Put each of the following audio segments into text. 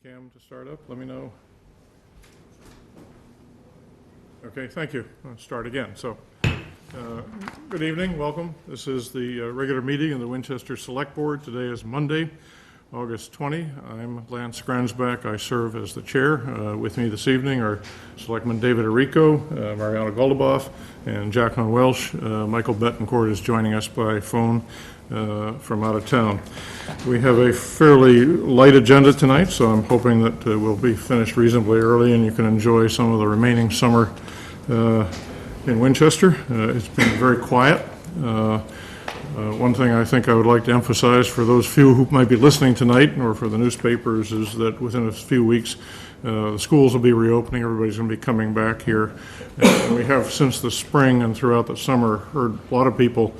Cam to start up, let me know. Okay, thank you. I'll start again. So, good evening, welcome. This is the regular meeting of the Winchester Select Board. Today is Monday, August 20. I'm Lance Gransback. I serve as the chair. With me this evening are Selectman David Arrico, Mariana Golubov, and Jacqueline Welsh. Michael Betancourt is joining us by phone from out of town. We have a fairly light agenda tonight, so I'm hoping that we'll be finished reasonably early and you can enjoy some of the remaining summer in Winchester. It's been very quiet. One thing I think I would like to emphasize for those few who might be listening tonight or for the newspapers is that within a few weeks the schools will be reopening. Everybody's going to be coming back here. And we have, since the spring and throughout the summer, heard a lot of people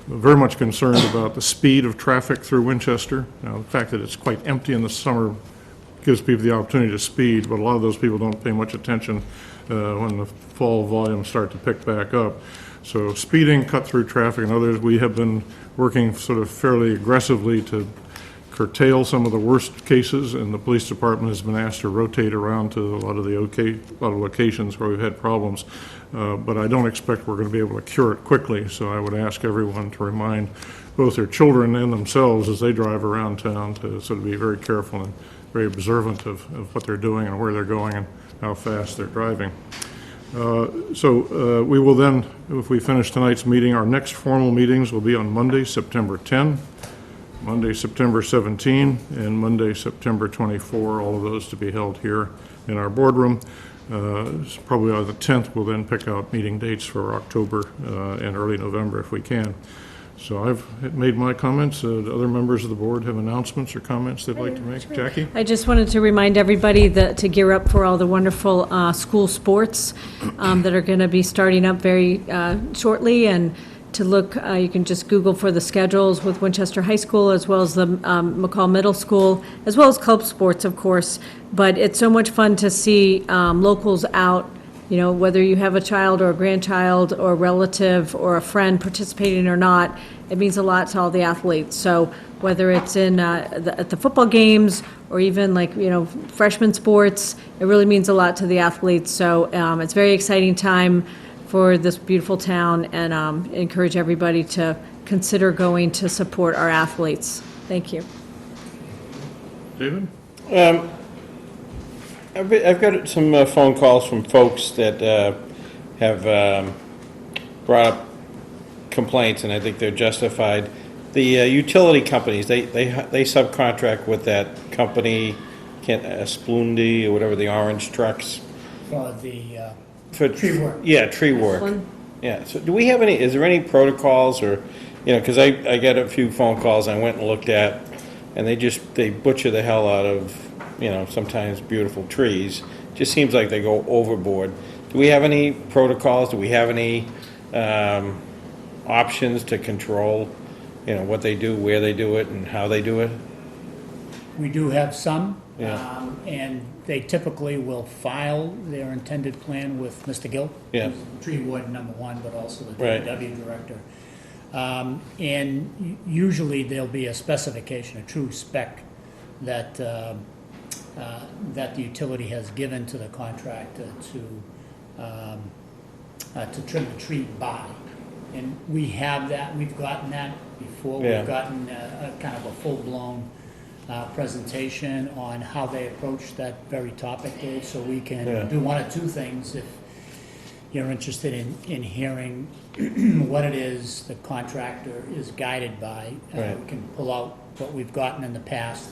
very much concerned about the speed of traffic through Winchester. Now, the fact that it's quite empty in the summer gives people the opportunity to speed, but a lot of those people don't pay much attention when the fall volumes start to pick back up. So speeding, cut-through traffic, and others, we have been working sort of fairly aggressively to curtail some of the worst cases, and the police department has been asked to rotate around to a lot of locations where we've had problems. But I don't expect we're going to be able to cure it quickly, so I would ask everyone to remind both their children and themselves as they drive around town to sort of be very careful and very observant of what they're doing and where they're going and how fast they're driving. We will then, if we finish tonight's meeting, our next formal meetings will be on Monday, September 10, Monday, September 17, and Monday, September 24, all of those to be held here in our boardroom. Probably on the 10th, we'll then pick out meeting dates for October and early November if we can. So I've made my comments. Do other members of the board have announcements or comments they'd like to make? Sure. Jackie? I just wanted to remind everybody that to gear up for all the wonderful school sports that are going to be starting up very shortly, and to look, you can just Google for the schedules with Winchester High School as well as the McCall Middle School, as well as club sports, of course. But it's so much fun to see locals out, you know, whether you have a child or a grandchild or a relative or a friend participating or not, it means a lot to all the athletes. So whether it's in at the football games or even like, you know, freshman sports, it really means a lot to the athletes. So it's a very exciting time for this beautiful town, and encourage everybody to consider going to support our athletes. Thank you. David? I've got some phone calls from folks that have brought up complaints, and I think they're justified. The utility companies, they subcontract with that company, Splundi or whatever, the orange trucks. For tree work. Yeah, tree work. Yeah, so do we have any, is there any protocols or, you know, because I got a few phone calls I went and looked at, and they butcher the hell out of, you know, sometimes beautiful trees. Just seems like they go overboard. Do we have any protocols? Do we have any options to control, you know, what they do, where they do it, and how they do it? We do have some, Yeah. and they typically will file their intended plan with Mr. Gill, Yeah. who's the tree warden #1, but also the Right. DPW director. And usually there'll be a specification, a true spec that that the utility has given to the contractor to trim the tree by. And we have that, we've gotten that before. Yeah. We've gotten a kind of a full-blown presentation on how they approach that very topic, Dave, so we can do one of two things if you're interested in hearing what it is the contractor is guided by. Right. We can pull out what we've gotten in the past,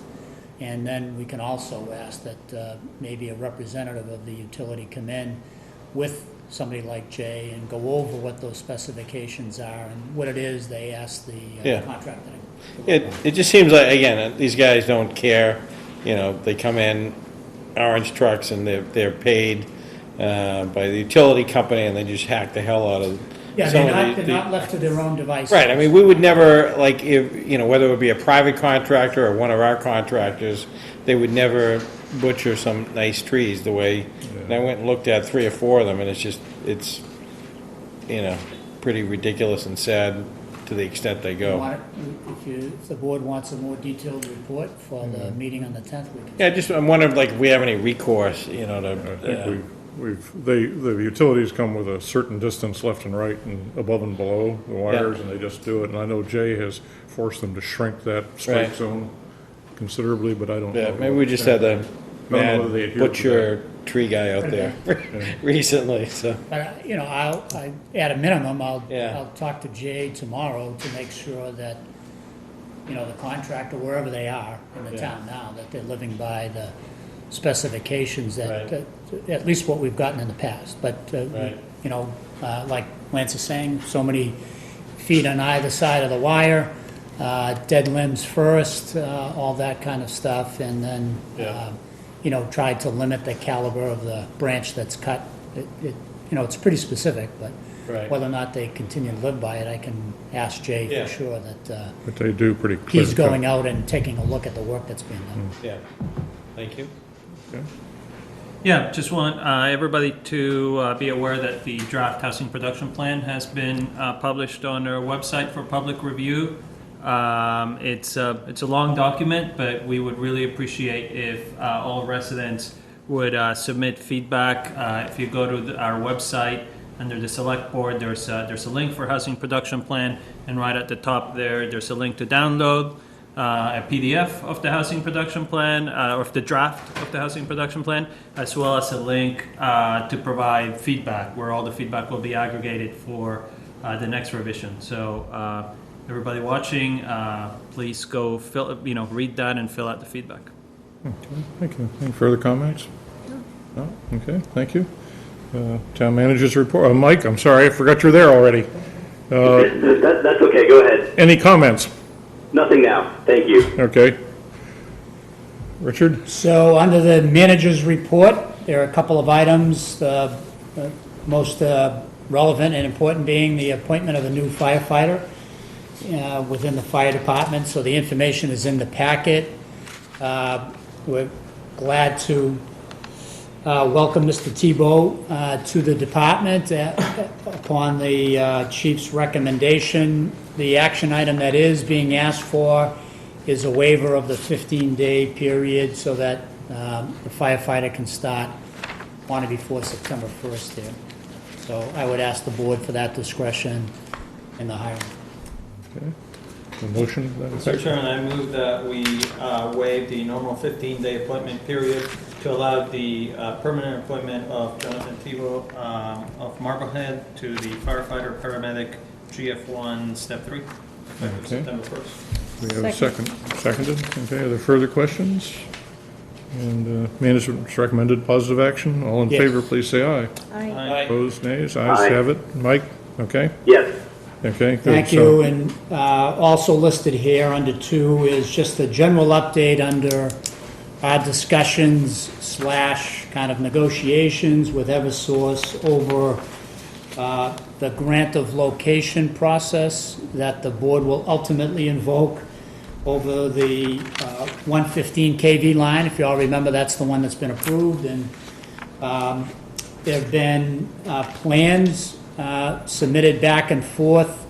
and then we can also ask that maybe a representative of the utility come in with somebody like Jay and go over what those specifications are and what it is they ask the contractor. It just seems like, again, these guys don't care. You know, they come in, orange trucks, and they're paid by the utility company, and they just hack the hell out of they're not left to their own devices. Right. I mean, we would never, like, if, you know, whether it would be a private contractor or one of our contractors, they would never butcher some nice trees the way. And I went and looked at 3 or 4 of them, and it's you know, pretty ridiculous and sad to the extent they You go. want it- If the board wants a more detailed report for the meeting on the 10th, we can. Yeah, I'm wondering, like, if we have any recourse, to, I think the utilities come with a certain distance left and right and above and below the wires, and they just do it. And I know Jay has forced them to shrink that strike Right. zone considerably, but I don't know. yeah, maybe we just had the know whether mad they adhere to butcher tree guy out there recently, so. But, at a minimum, Yeah. I'll talk to Jay tomorrow to make sure that, the contractor, wherever they are in the Yeah. town now, that they're living by the specifications that, Right. at least what we've gotten in the past. But, Right. like Lance is saying, so many feet on either side of the wire, dead limbs first, all that kind of stuff, and then, Yeah. tried to limit the caliber of the branch that's cut. It's pretty specific, but Right. whether or not they continue to live by it, I can ask Jay Yeah. for sure that But they do pretty clear. he's going out and taking a look at the work that's being done. Yeah, thank you. Yeah, just want everybody to be aware that the draft housing production plan has been published on our website for public review. It's a long document, but we would really appreciate if all residents would submit feedback. If you go to our website, under the select board, there's a link for housing production plan, and right at the top there's a link to download a PDF of the housing production plan, or of the draft of the housing production plan, as well as a link to provide feedback, where all the feedback will be aggregated for the next revision. So everybody watching, please go read that and fill out the feedback. Thank you. Any further comments? No? Okay, thank you. Town manager's report. Mike, I'm sorry, I forgot you're there already. That's okay, go ahead. Any comments? Nothing now, thank you. Okay. Richard? So, under the manager's report, there are a couple of items, the most relevant and important being the appointment of a new firefighter within the fire department, so the information is in the packet. We're glad to welcome Mr. Tebow to the department upon the chief's recommendation. The action item that is being asked for is a waiver of the 15-day period so that the firefighter can start on or before September 1st there. So I would ask the board for that discretion in the hiring. Okay. A motion? to that Mr. effect? Chairman, I move that we waive the normal 15-day appointment period to allow the permanent appointment of Jonathan Tebow of Marblehead to the firefighter paramedic GF1 Step 3, effective Okay. September 1st. We have a second. Seconded. Okay, are there further questions? And management's recommended positive action. All in Yes. favor, please say aye. Aye. Opposed, nays? Ayes Aye. have it. Mike? Okay? Yes, Okay, good. Thank So- you, and also listed here under 2 is just a general update under our discussions / kind of negotiations with Eversource over the grant of location process that the board will ultimately invoke over the 115 kV line. If you all remember, that's the one that's been approved, and there have been plans submitted back and forth,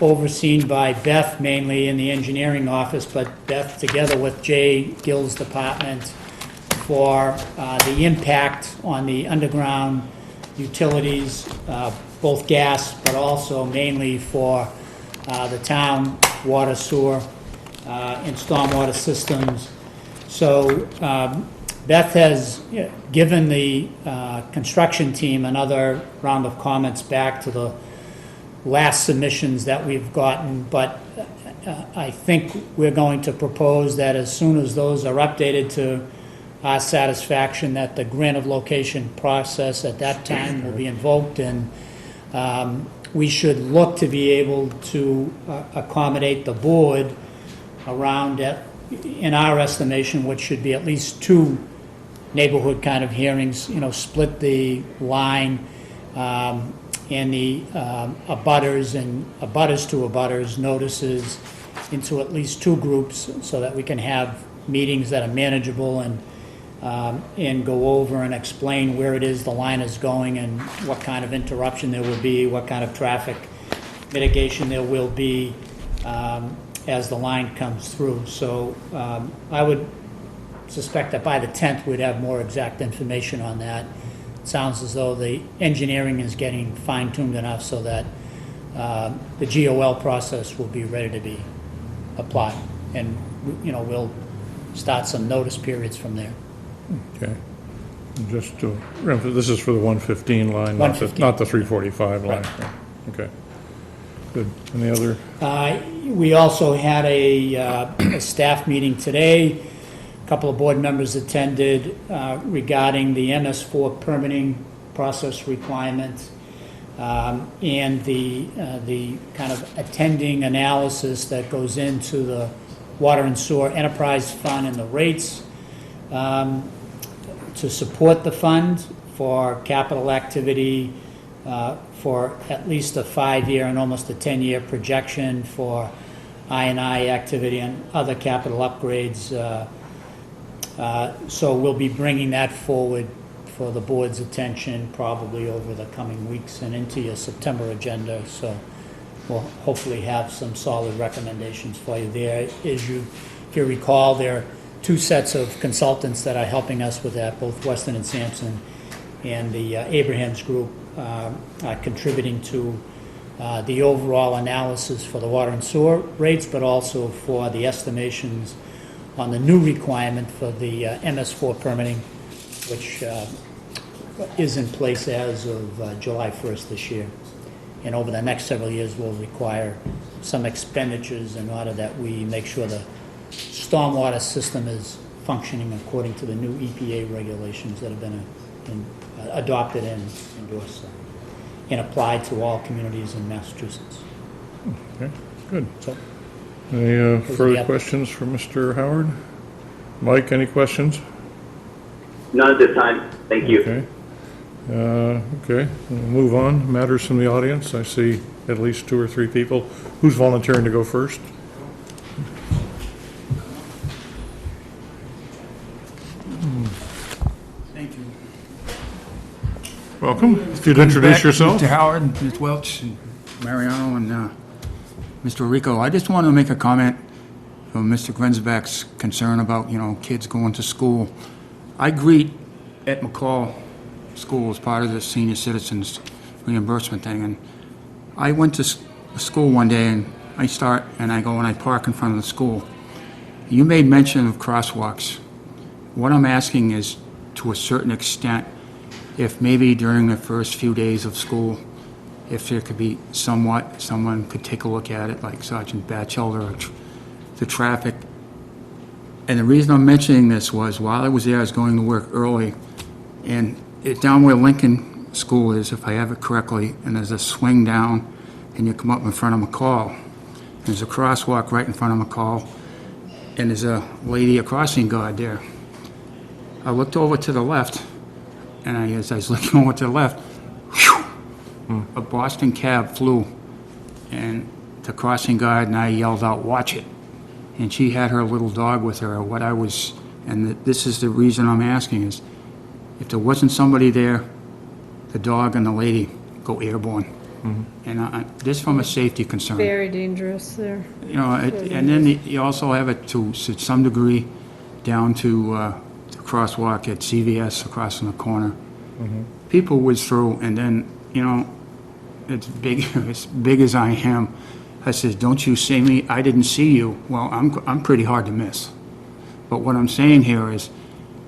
overseen by Beth mainly in the engineering office, but Beth together with Jay Gill's department for the impact on the underground utilities, both gas, but also mainly for the town water, sewer, and stormwater systems. So Beth has given the construction team another round of comments back to the last submissions that we've gotten, but I think we're going to propose that as soon as those are updated to our satisfaction, that the grant of location process at that time will be invoked, and we should look to be able to accommodate the board around, in our estimation, which should be at least 2 neighborhood kind of hearings, split the line, and the abutters and abutters to abutters notices into at least 2 groups so that we can have meetings that are manageable and go over and explain where it is the line is going and what kind of interruption there will be, what kind of traffic mitigation there will be as the line comes through. So I would suspect that by the 10th, we'd have more exact information on that. It sounds as though the engineering is getting fine-tuned enough so that the GOL process will be ready to be applied. And, you know, we'll start some notice periods from there. Okay. Just to, this is for the 115 line, not the 345 line. Right. Okay. Good. Any other? We also had a staff meeting today. A couple of board members attended regarding the MS4 permitting process requirement and the kind of attending analysis that goes into the Water and Sewer Enterprise Fund and the rates to support the fund for capital activity for at least a 5-year and almost a 10-year projection for I&I activity and other capital upgrades. So we'll be bringing that forward for the board's attention probably over the coming weeks and into your September agenda. So we'll hopefully have some solid recommendations for you there. If you recall, there are 2 sets of consultants that are helping us with that, both Weston and Sampson and the Abrahams Group are contributing to the overall analysis for the water and sewer rates, but also for the estimations on the new requirement for the MS4 permitting, which is in place as of July 1st this year. And over the next several years will require some expenditures in order that we make sure the stormwater system is functioning according to the new EPA regulations that have been adopted and endorsed and applied to all communities in Massachusetts. Okay, good. So, Any further the- questions for Mr. Howard? Mike, any questions? None at this time. Thank you. Okay. Okay, we'll move on. Matters from the audience. I see at least 2 or 3 people. Who's volunteering to go first? Thank you. Welcome. If you'd introduce yourself. Mr. Howard, Ms. Welch, and Mariano, and Mr. Rico. I just want to make a comment of Mr. Grenzbeck's concern about, kids going to school. I greet at McCall School as part of the senior citizens reimbursement thing, and I went to school one day, and I go and I park in front of the school. You made mention of crosswalks. What I'm asking is, to a certain extent, if maybe during the first few days of school, if there could be someone could take a look at it, like Sergeant Batchelder, or the traffic. And the reason I'm mentioning this was, while I was there, I was going to work early, and down where Lincoln School is, if I have it correctly, and there's a swing down, and you come up in front of McCall. There's a crosswalk right in front of McCall, and there's a lady, a crossing guard there. I looked over to the left, and as I was looking over to the left, whew, a Boston cab flew, and the crossing guard and I yelled out, "Watch it!" And she had her little dog with her. This is the reason I'm asking is, if there wasn't somebody there, the dog and the lady go airborne. And this from a safety concern. Very dangerous there. And then you also have it to some degree down to the crosswalk at CVS across from the corner. People whiz through, and then, it's big, as big as I am. I says, "Don't you see me? I didn't see you." Well, I'm pretty hard to miss. But what I'm saying here is,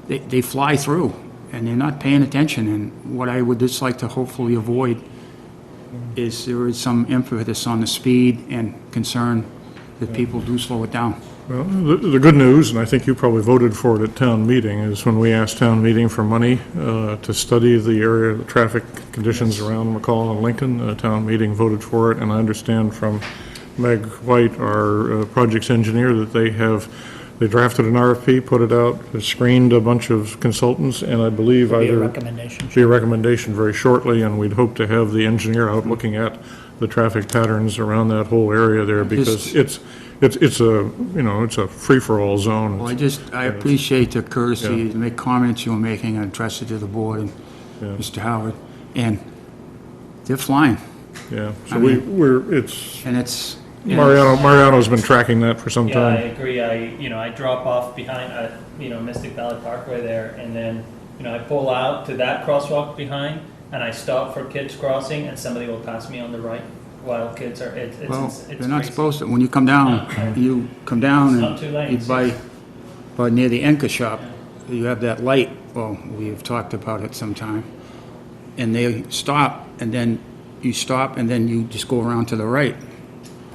they fly through, and they're not paying attention. And what I would just like to hopefully avoid is there is some impetus on the speed and concern that people do slow it down. Well, the good news, and I think you probably voted for it at town meeting, is when we asked town meeting for money to study the area, the traffic conditions around McCall and Lincoln, town meeting voted for it, and I understand from Meg White, our projects engineer, that they drafted an RFP, put it out, screened a bunch of consultants, and I believe Be a either recommendation. be a recommendation very shortly, and we'd hope to have the engineer out looking at the traffic patterns around that whole area there, because it's a free-for-all zone. Well, I appreciate the courtesy to make comments you were making and address it to the board and Mr. Howard. And they're flying. Yeah, so I mean- it's, And it's, Mariano's been tracking that for some Yeah, I time. agree. I drop off behind, Mystic Valley Parkway there, and then, I pull out to that crosswalk behind, and I stop for kids crossing, and somebody will pass me on the right while kids are, well, it's they're not crazy. supposed to. When you come down, you come down It's not two and lanes. you by near the Enka shop, you have that light, well, we've talked about it sometime. And they stop, and then you stop, and then you just go around to the right.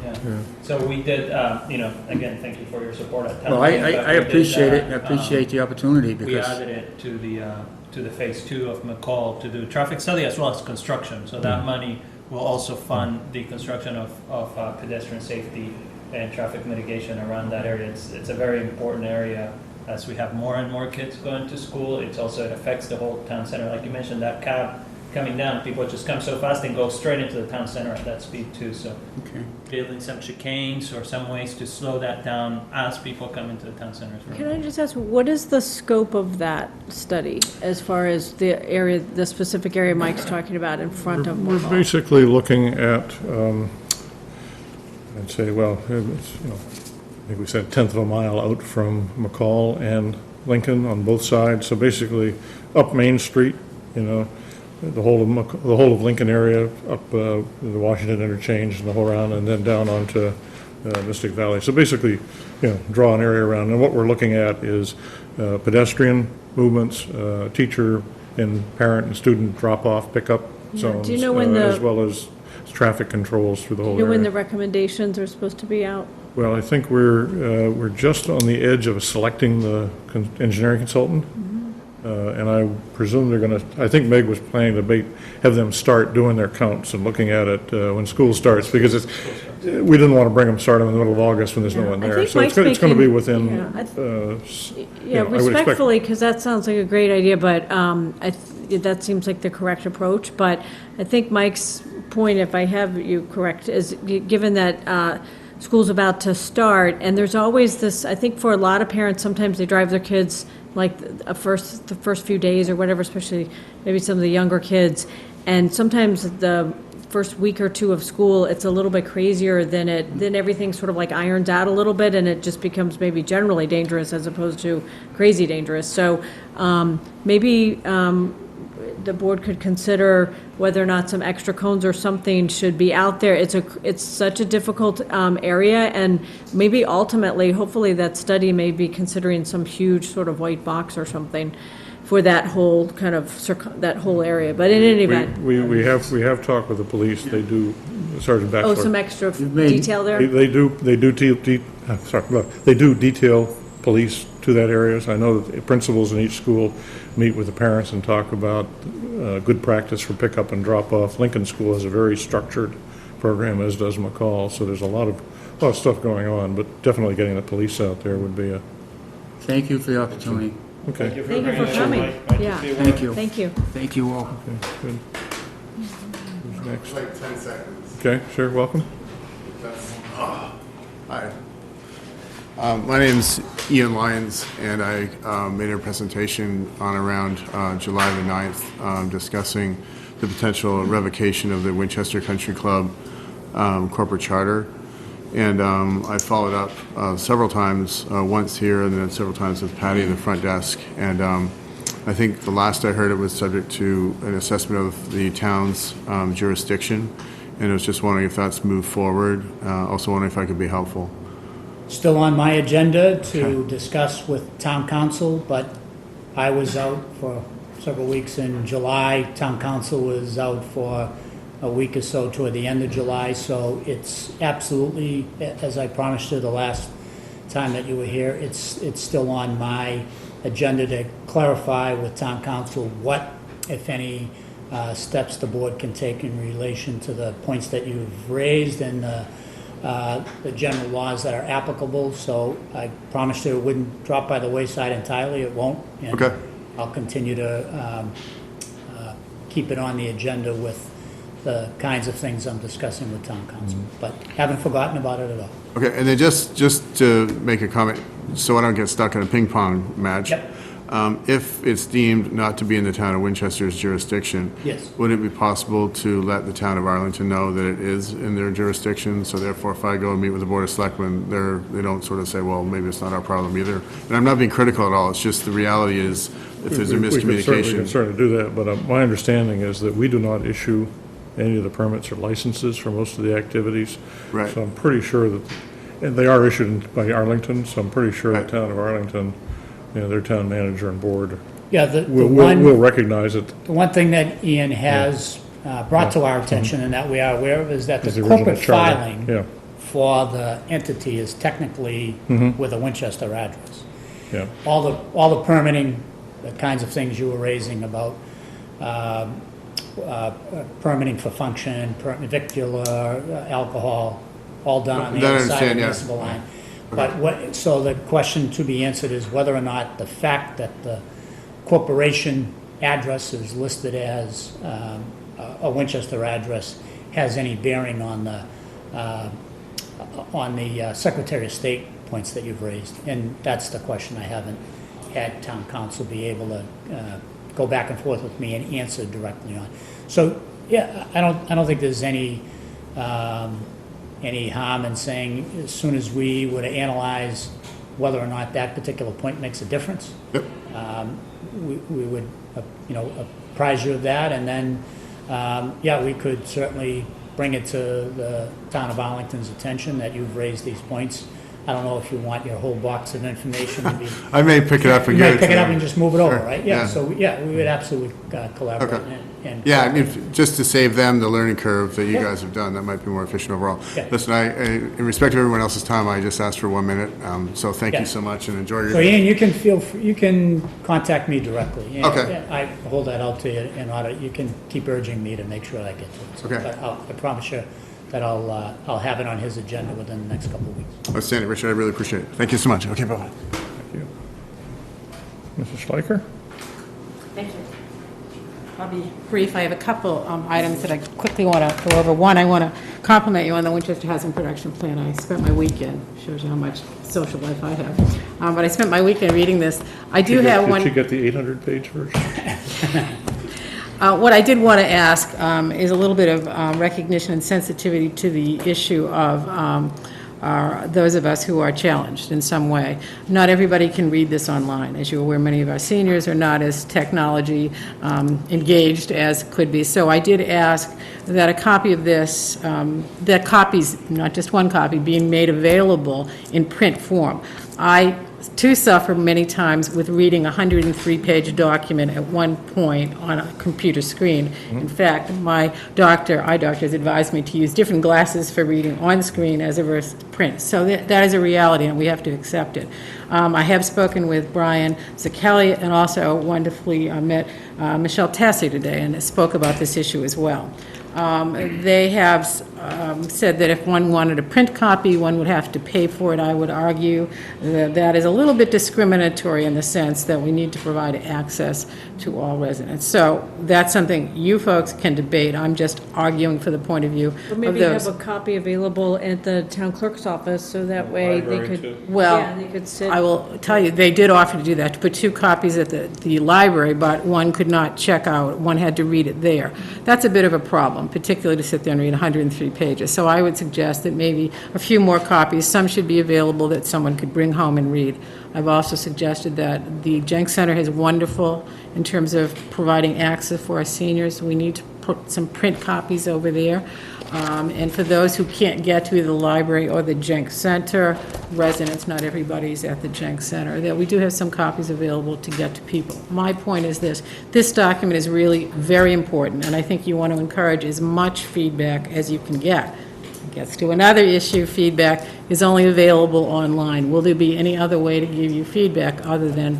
Yeah. So we did, again, thank you for your support at town. Well, I meeting, but we did, appreciate it, and I appreciate the opportunity, We because, added it to the phase 2 of McCall to do traffic study as well as construction. So that money will also fund the construction of pedestrian safety and traffic mitigation around that area. It's a very important area as we have more and more kids going to school. It affects the whole town center. Like you mentioned, that cab coming down, people just come so fast and go straight into the town center at that speed too. So okay. building some chicanes or some ways to slow that down as people come into the town center is very Can I important. just ask, what is the scope of that study as far as the area, the specific area Mike's talking about in front of We're McCall? basically looking at, I'd say, well, it's, I think we said 1/10 of a mile out from McCall and Lincoln on both sides. So basically, up Main Street, the whole of Lincoln area, up the Washington interchange and the whole round, and then down onto Mystic Valley. So basically, draw an area around. And what we're looking at is pedestrian movements, teacher and parent and student drop-off, pickup zones. Do you know when the- as well as traffic controls through the whole You know when the area. recommendations are supposed to be out? Well, I think we're just on the edge of selecting the engineering consultant. And I presume I think Meg was planning to have them start doing their counts and looking at it when school starts, because we didn't want to bring them, start them in the middle of August when there's no Yeah, one I there. think So it's Mike's going to be making- within, yeah, I yeah, I would expect- respectfully, because that sounds like a great idea, but that seems like the correct approach. But I think Mike's point, if I have you correct, is given that school's about to start, and there's always this, I think for a lot of parents, sometimes they drive their kids like the first few days or whatever, especially maybe some of the younger kids. And sometimes the first week or two of school, it's a little bit crazier then everything sort of like irons out a little bit, and it just becomes maybe generally dangerous as opposed to crazy dangerous. So maybe the board could consider whether or not some extra cones or something should be out there. It's such a difficult area, and maybe ultimately, hopefully that study may be considering some huge sort of white box or something for that whole kind of, that whole area. But in any event, we have talked with the police. They do, Sergeant oh, Batchelor. some extra made- detail there? They do detail police to that area. So I know that the principals in each school meet with the parents and talk about good practice for pickup and drop-off. Lincoln School has a very structured program, as does McCall, so there's a lot of stuff going on, but definitely getting the police out there would be Thank you for the opportunity. okay. Thank you for coming. Yeah, Thank you. thank you. Thank you all. Good. Who's next? Like 10 seconds. Okay, sure, welcome. Hi. My name's Ian Lyons, and I made a presentation on around July the 9th discussing the potential revocation of the Winchester Country Club corporate charter. And I followed up several times, once here and then several times with Patty in the front desk. And I think the last I heard, it was subject to an assessment of the town's jurisdiction. And I was just wondering if that's moved forward. Also wondering if I could be helpful. Still on my agenda to discuss with town council, but I was out for several weeks in July. Town council was out for a week or so toward the end of July, so it's absolutely, as I promised you the last time that you were here, it's still on my agenda to clarify with town council what, if any, steps the board can take in relation to the points that you've raised and the general laws that are applicable. So I promised you it wouldn't drop by the wayside entirely. It won't. And Okay. I'll continue to keep it on the agenda with the kinds of things I'm discussing with town council. But haven't forgotten about it at all. Okay, and then just to make a comment, so I don't get stuck in a ping pong match. Yep. If it's deemed not to be in the town of Winchester's jurisdiction, Yes. would it be possible to let the town of Arlington know that it is in their jurisdiction? So therefore, if I go and meet with the Board of Selectmen, they don't sort of say, well, maybe it's not our problem either. And I'm not being critical at all, it's just the reality is, if there's a We could miscommunication. certainly do that, but my understanding is that we do not issue any of the permits or licenses for most of the activities. Right. So I'm pretty sure that, and they are issued by Arlington, so I'm pretty sure the Right. town of Arlington, their town manager and board Yeah, the will one, recognize it the one thing that Ian has brought to our attention and that we are aware of is that as the the original corporate charter. filing Yeah, for the entity is technically with a Winchester address. yeah. All the permitting, the kinds of things you were raising about permitting for function, vicular, alcohol, all done on the That I other side of the understand, yeah. municipal line. But so the question to be answered is whether or not the fact that the corporation address is listed as a Winchester address has any bearing on the Secretary of State points that you've raised. And that's the question I haven't had town council be able to go back and forth with me and answer directly on. So, yeah, I don't think there's any harm in saying, as soon as we were to analyze whether or not that particular point makes a difference, Yep. we would, apprise you of that, and then, yeah, we could certainly bring it to the town of Arlington's attention that you've raised these points. I don't know if you want your whole box of information to be. I may pick it up and You get might it pick to it up them. and just move it over, Sure, right? Yeah, yeah. so, yeah, we would absolutely collaborate Okay. and. Yeah, and just to save them the learning curve that you Yeah. guys have done, that might be more efficient overall. Yeah. Listen, in respect to everyone else's time, I just asked for 1 minute, so thank Yeah. you so much and enjoy your So day. Ian, you can contact me directly. And Okay. I hold that out to you in order, you can keep urging me to make sure I get to it. So, Okay. But I promise you that I'll have it on his agenda within the next couple of weeks. Outstanding, Richard, I really appreciate it. Thank you so much. Okay, bye-bye. Thank you. Mrs. Schleicher? Thank you. I'll be brief. I have a couple items that I quickly want to go over. One, I want to compliment you on the Winchester Housing Production Plan. I spent my weekend, shows you how much social life I have, but I spent my weekend reading this. I do have one. Did you get the 800-page version? What I did want to ask is a little bit of recognition and sensitivity to the issue of those of us who are challenged in some way. Not everybody can read this online. As you're aware, many of our seniors are not as technology engaged as could be. So I did ask that a copy of this, that copies, not just one copy, being made available in print form. I too suffer many times with reading a 103-page document at one point on a computer screen. In fact, my eye doctor has advised me to use different glasses for reading on screen as versus print. So that is a reality, and we have to accept it. I have spoken with Brian Zacchelli and also wonderfully met Michelle Tassi today and spoke about this issue as well. They have said that if one wanted a print copy, one would have to pay for it. I would argue that that is a little bit discriminatory in the sense that we need to provide access to all residents. So that's something you folks can debate. I'm just arguing for the point of view Or of maybe those. have a copy available at the town clerk's office, so that way they Library, could, too. Well, yeah, they could sit. I will tell you, they did offer to do that, to put 2 copies at the library, but one could not check out, one had to read it there. That's a bit of a problem, particularly to sit there and read 103 pages. So I would suggest that maybe a few more copies, some should be available that someone could bring home and read. I've also suggested that the Jenks Center is wonderful in terms of providing access for our seniors. We need to put some print copies over there. And for those who can't get to either the library or the Jenks Center, residents, not everybody's at the Jenks Center, that we do have some copies available to get to people. My point is this document is really very important, and I think you want to encourage as much feedback as you can get. It gets to another issue, feedback is only available online. Will there be any other way to give you feedback other than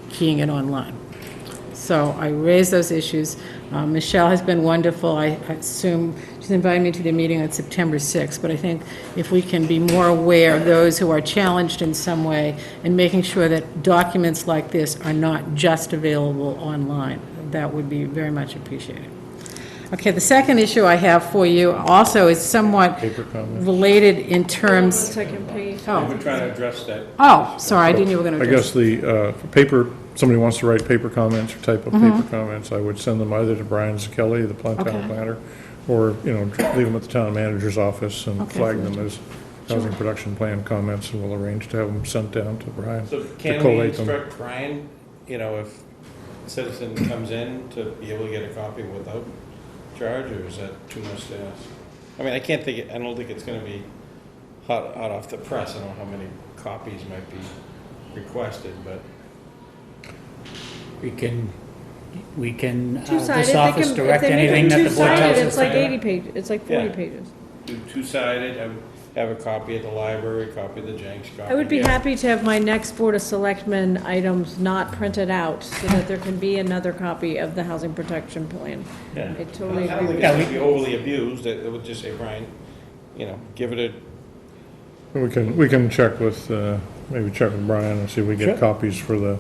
keying it online? So I raised those issues. Michelle has been wonderful. I assume she's invited me to the meeting on September 6th, but I think if we can be more aware of those who are challenged in some way and making sure that documents like this are not just available online, that would be very much appreciated. Okay, the second issue I have for you also is somewhat Paper comment. related in terms. Second page. We're trying to address that. Oh, sorry, I didn't know you were going to I address. guess the paper somebody wants to write paper comments or type up paper comments, I would send them either to Brian Kelly, the town Okay. planner, or, leave them at the town manager's office and Okay. flag them as housing production plan comments, and we'll arrange to have them sent down to Brian So to can we collate them. instruct Brian, if a citizen comes in, to be able to get a copy without charge, or is that too much to ask? I mean, I don't think it's gonna be hot off the press. I don't know how many copies might be requested, but. We can, Two-sided, this they office can, if direct they make anything them that the board tells two-sided, us. it's like to do. 80 pages, it's like 40 Yeah. pages. Do two-sided, have a copy at the library, copy at the Jenks, copy. I would be here. happy to have my next Board of Selectmen items not printed out, so that there can be another copy of the housing protection plan. Yeah. I totally I agree don't think with it's that. gonna be overly abused. It would just say, Brian, give it We can check with, maybe check with Brian and see if we Sure. get copies for the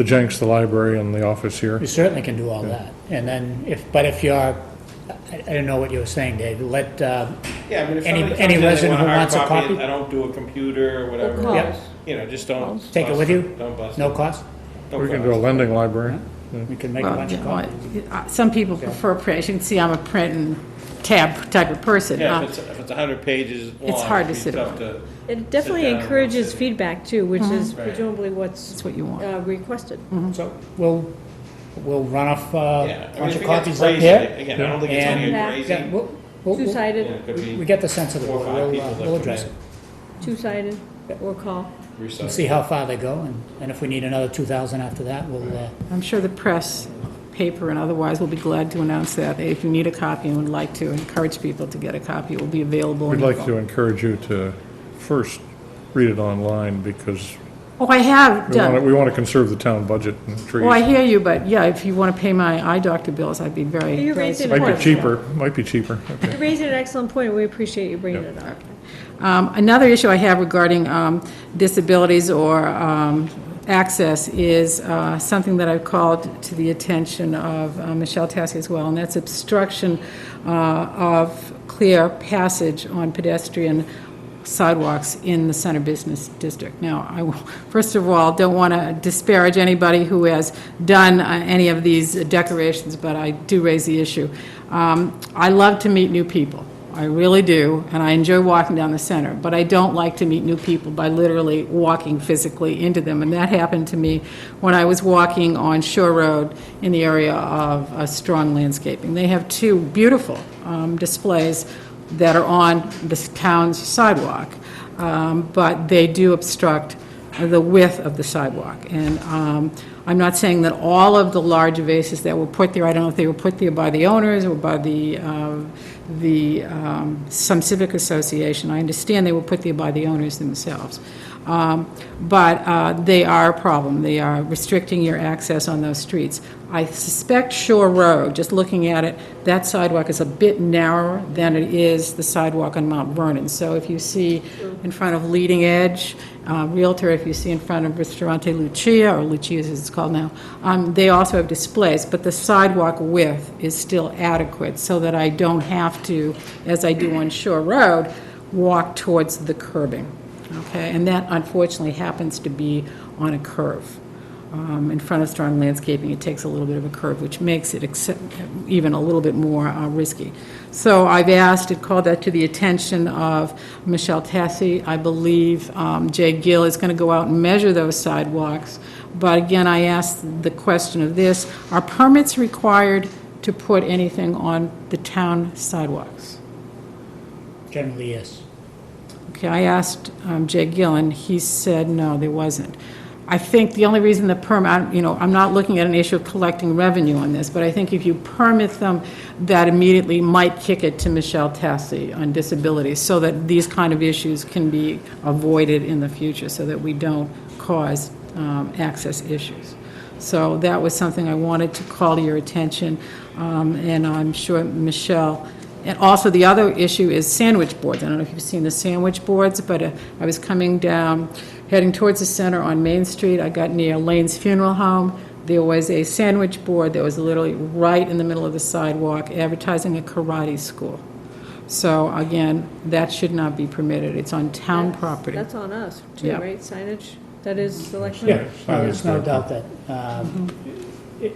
Jenks, the library, and the office here. We certainly can do all that. And then if you're, I don't know what you were saying, Dave, let, Yeah, I mean, if Any- somebody any comes in, they resident want who hard wants a copy? I don't do a computer or whatever. Or Yep. calls. Just don't. Take it bust with you? Don't bust no it. cost, Don't We can bust do a it. lending library. we can make a Well, bunch of copies. some people prefer print. As you can see, I'm a print and tab type of person. Yeah, if it's 100 pages long. It's hard to it'd be sit tough on. to- It definitely down and encourages sit. feedback too, which is Right. presumably what's That's what you want. requested. So we'll run off Yeah, a I mean, bunch if of it gets copies up crazy, here. again, I don't think it's gonna And- get Yeah. crazy. Yeah, we'll- Two-sided, It could be we get the sense of the 4 or board, 5 people that we'll come address in, it. two-sided, or call. We'll recite. see how far they go, and if we need another 2,000 after that, we'll, I'm sure the press, paper, and otherwise will be glad to announce that. If you need a copy and would like to encourage people to get a copy, it will be available. We'd in the like fall. to encourage you to first read it online, because Oh, I have done. we want to conserve the town budget and trees. Oh, I hear you, but yeah, if you want to pay my eye doctor bills, I'd be very, You're very raising- supportive. Might be cheaper. Okay. You're raising an excellent point, we appreciate you bringing it up. Another issue I have regarding disabilities or access is something that I've called to the attention of Michelle Tassi as well, and that's obstruction of clear passage on pedestrian sidewalks in the center business district. Now, first of all, don't want to disparage anybody who has done any of these decorations, but I do raise the issue. I love to meet new people. I really do, and I enjoy walking down the center, but I don't like to meet new people by literally walking physically into them, and that happened to me when I was walking on Shore Road in the area of Strong Landscaping. They have two beautiful displays that are on the town's sidewalk, but they do obstruct the width of the sidewalk. And I'm not saying that all of the large vases that were put there, I don't know if they were put there by the owners or by some civic association. I understand they were put there by the owners themselves. But they are a problem. They are restricting your access on those streets. I suspect Shore Road, just looking at it, that sidewalk is a bit narrower than it is the sidewalk on Mount Vernon. So if you see in front of Leading Edge Realtor, if you see in front of Ristorante Lucia, or Lucia's as it's called now, they also have displays, but the sidewalk width is still adequate so that I don't have to, as I do on Shore Road, walk towards the curbing. Okay, and that unfortunately happens to be on a curve. In front of Strong Landscaping, it takes a little bit of a curve, which makes it even a little bit more risky. So I've called that to the attention of Michelle Tassi. I believe Jay Gill is going to go out and measure those sidewalks. But again, I asked the question of this: are permits required to put anything on the town sidewalks? generally, yes. Okay, I asked Jay Gill, and he said no, there wasn't. I think the only reason the permit, I'm not looking at an issue of collecting revenue on this, but I think if you permit them, that immediately might kick it to Michelle Tassi on disability, so that these kind of issues can be avoided in the future, so that we don't cause access issues. So that was something I wanted to call to your attention, and I'm sure Michelle. And also, the other issue is sandwich boards. I don't know if you've seen the sandwich boards, but I was coming down, heading towards the center on Main Street. I got near Lane's Funeral Home. There was a sandwich board that was literally right in the middle of the sidewalk advertising a karate school. So again, that should not be permitted. It's on town property. That's on us, too, Yeah. right, signage? that is Selectman? Yeah, no, there's no doubt that,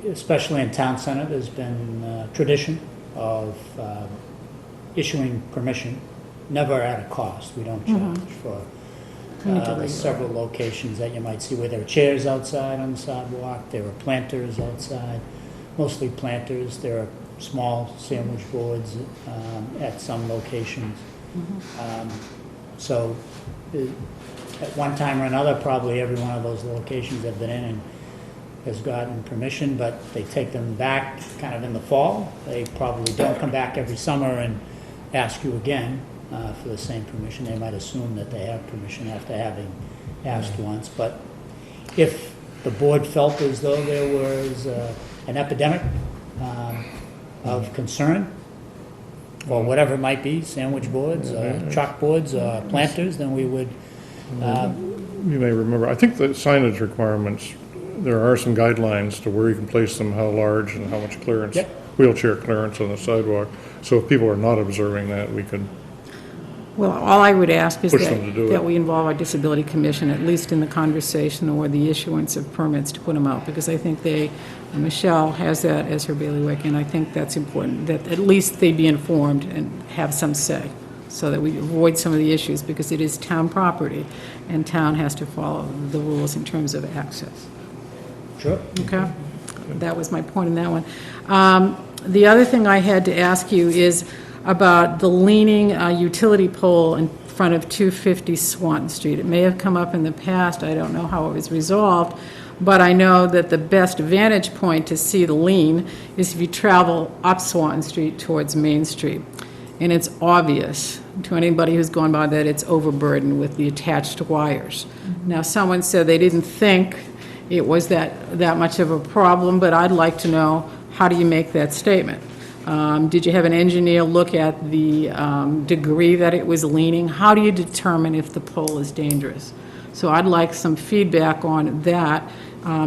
especially in town center, there's been tradition of issuing permission, never at a cost. We don't charge for the several locations that you might see where there are chairs outside on the sidewalk, there are planters outside, mostly planters. There are small sandwich boards at some locations. So at one time or another, probably every one of those locations have been in and has gotten permission, but they take them back kind of in the fall. They probably don't come back every summer and ask you again for the same permission. They might assume that they have permission after having asked once. But if the board felt as though there was an epidemic of concern, or whatever it might be, sandwich boards, chalkboards, planters, then we would, You may remember, I think the signage requirements, there are some guidelines to where you can place them, how large and how much clearance, Yep. wheelchair clearance on the sidewalk. So if people are not observing that, we could, Well, all I would ask is Push them to do that it. we involve our Disability Commission, at least in the conversation or the issuance of permits to put them out, because I think Michelle has that as her bailiwick, and I think that's important, that at least they be informed and have some say, so that we avoid some of the issues, because it is town property, and town has to follow the rules in terms of access. sure. Okay? That was my point in that one. The other thing I had to ask you is about the leaning utility pole in front of 250 Swanton Street. It may have come up in the past, I don't know how it was resolved, but I know that the best vantage point to see the lean is if you travel up Swanton Street towards Main Street. And it's obvious to anybody who's gone by that it's overburdened with the attached wires. Now, someone said they didn't think it was that much of a problem, but I'd like to know, how do you make that statement? Did you have an engineer look at the degree that it was leaning? How do you determine if the pole is dangerous? So I'd like some feedback on that,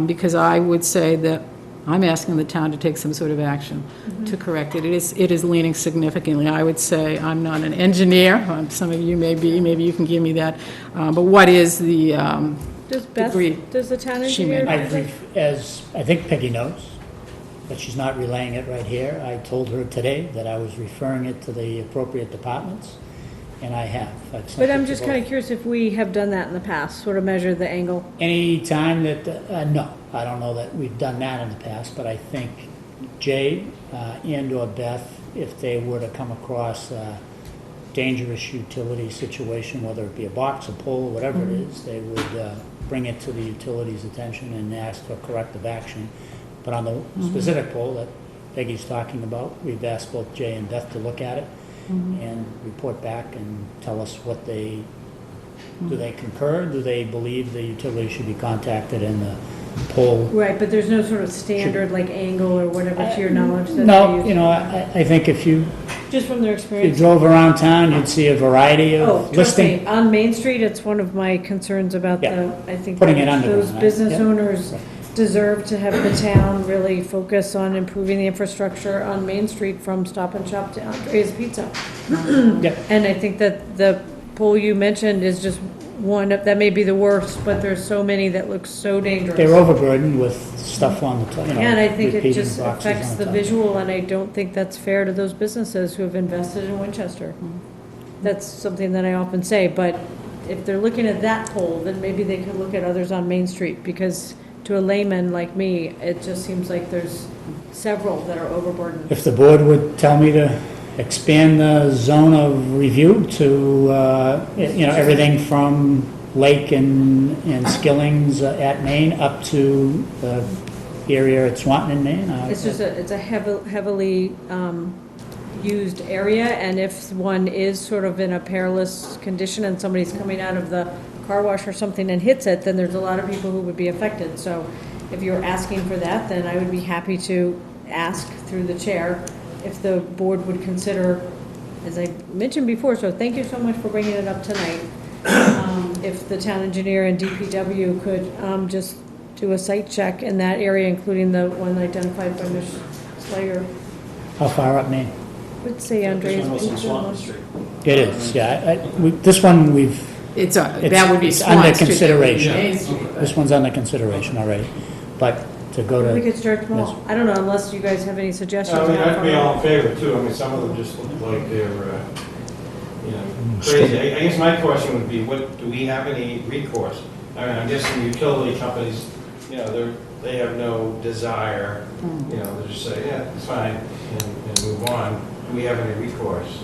because I would say that I'm asking the town to take some sort of action to correct it. It is leaning significantly. I would say, I'm not an engineer, some of you may be, maybe you can give me that, but what is the Does Beth, degree? does the town She engineer? may do that? As I think Peggy knows, but she's not relaying it right here. I told her today that I was referring it to the appropriate departments, and I have. I've sent But it I'm to just both. kind of curious if we have done that in the past, sort of measure the angle. Any time that, no, I don't know that we've done that in the past, but I think Jay and/or Beth, if they were to come across a dangerous utility situation, whether it be a box, a pole, whatever it is, they would bring it to the utility's attention and ask for corrective action. But on the specific pole that Peggy's talking about, we've asked both Jay and Beth to look at it and report back and tell us what they, do they concur? Do they believe the utility should be contacted and the pole? Right, but there's no sort of standard, like, angle or whatever, to your knowledge, that they No, use? you know, I think if you Just from their experience? drove around town, you'd see a variety Oh, of trust me, listing. on Main Street, it's one of my concerns about Yeah. I think Putting it that underground, those right? business Yeah. owners Right. deserve to have the town really focus on improving the infrastructure on Main Street from Stop and Shop to Andrea's Pizza. Yeah. And I think that the pole you mentioned is just one, that may be the worst, but there's so many that look so dangerous. They're overburdened with stuff on the top, you know. And I think it repeating just boxes affects on the top. visual, and I don't think that's fair to those businesses who have invested in Winchester. That's something that I often say, but if they're looking at that pole, then maybe they could look at others on Main Street, because to a layman like me, it just seems like there's several that are overburdened. If the board would tell me to expand the zone of review to, you know, everything from Lake and Skillings at Maine up to the area at Swanton in Maine. It's just it's a heavily used area, and if one is sort of in a perilous condition and somebody's coming out of the car wash or something and hits it, then there's a lot of people who would be affected. So if you're asking for that, then I would be happy to ask through the chair if the board would consider, as I mentioned before, so thank you so much for bringing it up tonight, if the town engineer and DPW could just do a site check in that area, including the one identified by Ms. Slager. How far up Maine? I would say Andrea's Pizza. It is, yeah. This one, we've It's, that would be It's under Swan Street. consideration. Main Street. This one's under consideration already, but to go to. We could start tomorrow. I don't know, unless you guys have any suggestions. I mean, about I'd be tomorrow. all in favor too. I mean, some of them just look like they're, crazy. I guess my question would be, do we have any recourse? I mean, I'm guessing utility companies, they have no desire, they just say, yeah, it's fine, and move on. Do we have any recourse?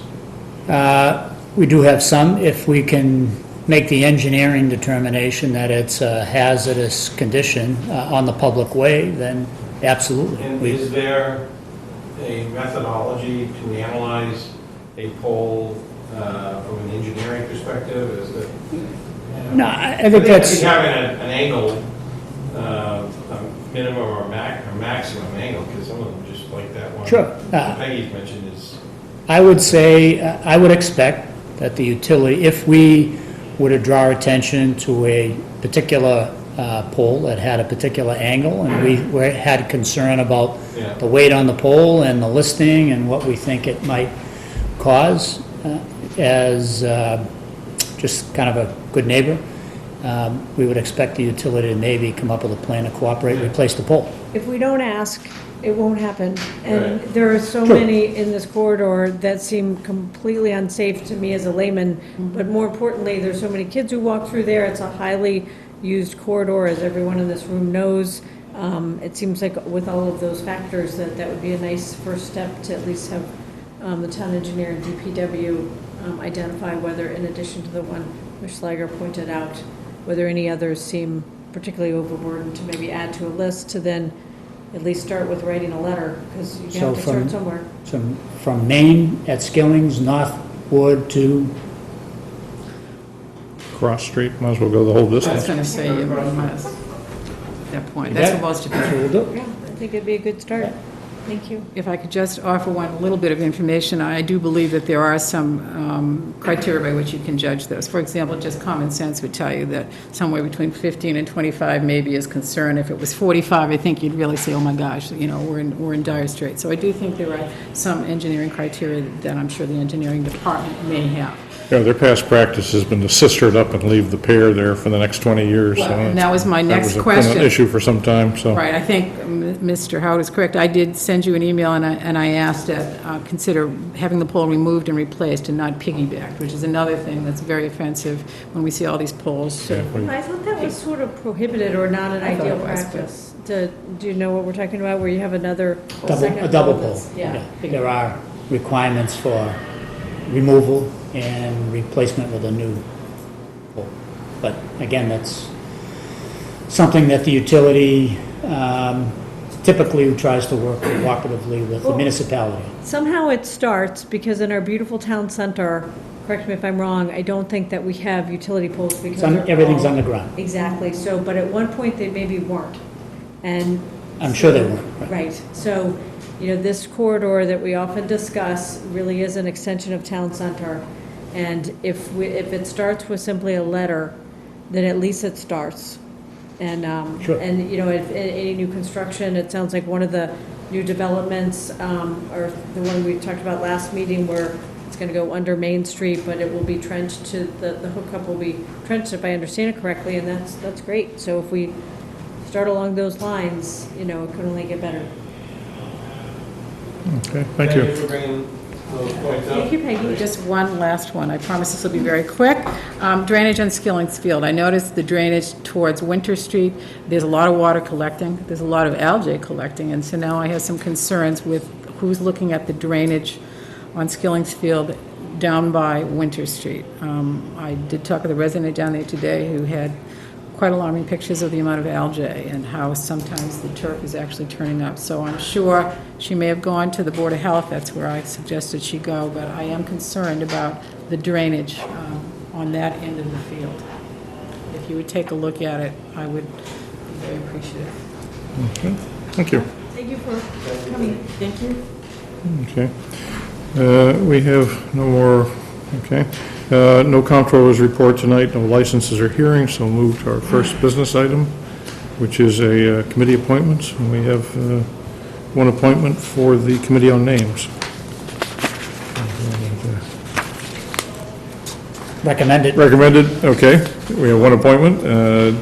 We do have some, if we can make the engineering determination that it's a hazardous condition on the public way, then absolutely. And We- is there a methodology to analyze a pole from an engineering perspective? Is it? No, I think that's, having an angle, a minimum or maximum angle, because some of them just like that one. Sure. Peggy's mentioned is. I would say, I would expect that the utility, if we were to draw attention to a particular pole that had a particular angle, and had concern about Yeah. the weight on the pole and the listing and what we think it might cause, as just kind of a good neighbor, we would expect the utility to maybe come up with a plan to cooperate, replace the pole. If we don't ask, it won't happen. And Right. there are so Sure. many in this corridor that seem completely unsafe to me as a layman. But more importantly, there's so many kids who walk through there. It's a highly used corridor, as everyone in this room knows. It seems like with all of those factors, that would be a nice first step to at least have the town engineer and DPW identify whether, in addition to the one which Slager pointed out, whether any others seem particularly overburdened to maybe add to a list to then at least start with writing a letter, because you So have to start somewhere. From Maine at Skilling's, Northwood to, Cross Street, might as well go the whole I was distance. going to say, you must, at that point, Yeah. that's supposed to be. that's what we'll do. Yeah, I think it'd be a good start. Thank you. If I could just offer one little bit of information, I do believe that there are some criteria by which you can judge this. For example, just common sense would tell you that somewhere between 15 and 25 maybe is concern. If it was 45, I think you'd really say, oh my gosh, we're in dire straits. So I do think there are some engineering criteria that I'm sure the engineering department may have. Yeah, their past practice has been to sister it up and leave the pair there for the next 20 years. Well, so and that was my next That question. was been an issue for some time, so. Right, I think Mr. Howard is correct. I did send you an email, and I asked that consider having the pole removed and replaced and not piggybacked, which is another thing that's very offensive when we see all these poles. Yeah, we- I thought that was sort of prohibited or not an I thought ideal it was, but- practice. Do you know what we're talking about, where you have another second A double pole pole. that's- Yeah. There are requirements for removal and replacement with a new pole. But again, that's something that the utility typically tries to work cooperatively with the municipality. Somehow it starts, because in our beautiful town center, correct me if I'm wrong, I don't think that we have utility poles because they're Everything's all- underground. Exactly, so, but at one point, they maybe weren't. And. I'm sure they weren't, right. Right, so, this corridor that we often discuss really is an extension of town center. And if it starts with simply a letter, then at least it starts. And, Sure. and, if any new construction, it sounds like one of the new developments, or the one we talked about last meeting, where it's gonna go under Main Street, but it will be trenched to, the hookup will be trenched, if I understand it correctly, and that's great. So if we start along those lines, it can only get better. Okay, thank you. for bringing those points up. Thank you, Peggy. Just one last one. I promise this will be very quick. Drainage on Skilling's Field. I noticed the drainage towards Winter Street. There's a lot of water collecting. There's a lot of algae collecting. And so now I have some concerns with who's looking at the drainage on Skilling's Field down by Winter Street. I did talk with a resident down there today who had quite alarming pictures of the amount of algae and how sometimes the turf is actually turning up. So I'm sure she may have gone to the Board of Health, that's where I suggested she go, but I am concerned about the drainage on that end of the field. If you would take a look at it, I would be very appreciative. Okay, thank you. Thank you for coming. Thank you. Okay. We have no more, okay. No comptroller's report tonight, no licenses or hearings, so we'll move to our first business item, which is a committee appointments. And we have one appointment for the Committee on Names. Recommended. Recommended, okay. We have one appointment,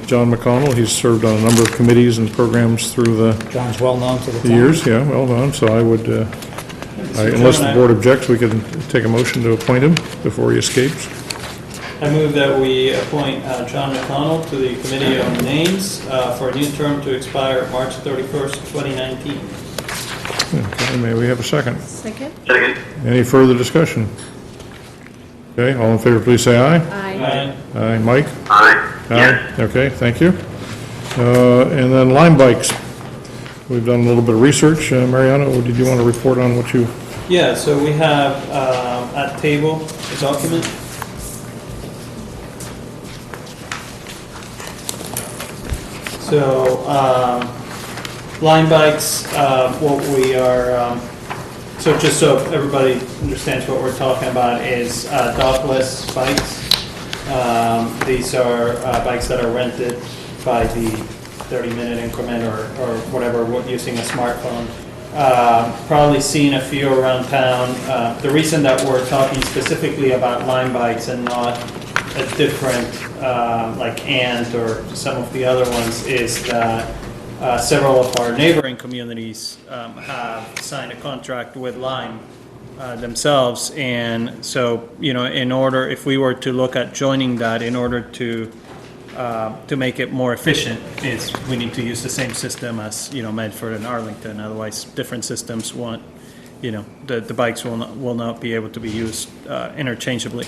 John McConnell. He's served on a number of committees and programs through the John's well-known to the the town. years, yeah, well done. So I would, unless the board objects, we could take a motion to appoint him before he escapes. I move that we appoint John McConnell to the Committee on Names for a new term to expire March 31st, 2019. Okay, may we have a second? Second? Second. Any further discussion? Okay, all in favor, please say aye. Aye. Aye, Mike? Aye. Yes. Okay, thank you. And then Lime bikes. We've done a little bit of research. Mariano, did you want to report on what you, Yeah, so we have at table a document. So, line bikes, what we are, so just so everybody understands what we're talking about is dockless bikes. These are bikes that are rented by the 30-minute increment or whatever, using a smartphone. Probably seen a few around town. The reason that we're talking specifically about line bikes and not a different, like Ant or some of the other ones, is that several of our neighboring communities have signed a contract with Lime themselves. And so, in order, if we were to look at joining that, in order to make it more efficient, is we need to use the same system as, Medford and Arlington. Otherwise, different systems won't, the bikes will not be able to be used interchangeably.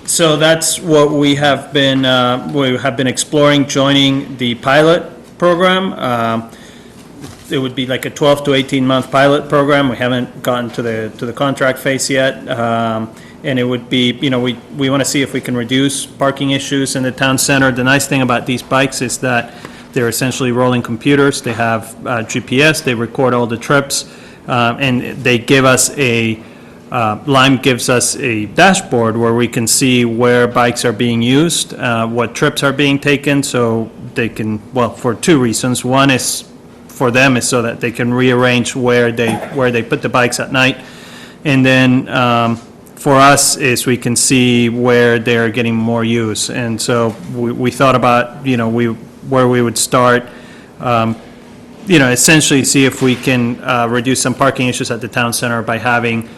So that's what we have been exploring, joining the pilot program. It would be like a 12 to 18-month pilot program. We haven't gotten to the contract phase yet. And it would be, we want to see if we can reduce parking issues in the town center. The nice thing about these bikes is that they're essentially rolling computers. They have GPS, they record all the trips, and they give us Lime gives us a dashboard where we can see where bikes are being used, what trips are being taken, so they can, well, for two reasons. One is, for them, is so that they can rearrange where they put the bikes at night. And then, for us, is we can see where they're getting more use. And so we thought about, where we would start, essentially see if we can reduce some parking issues at the town center by having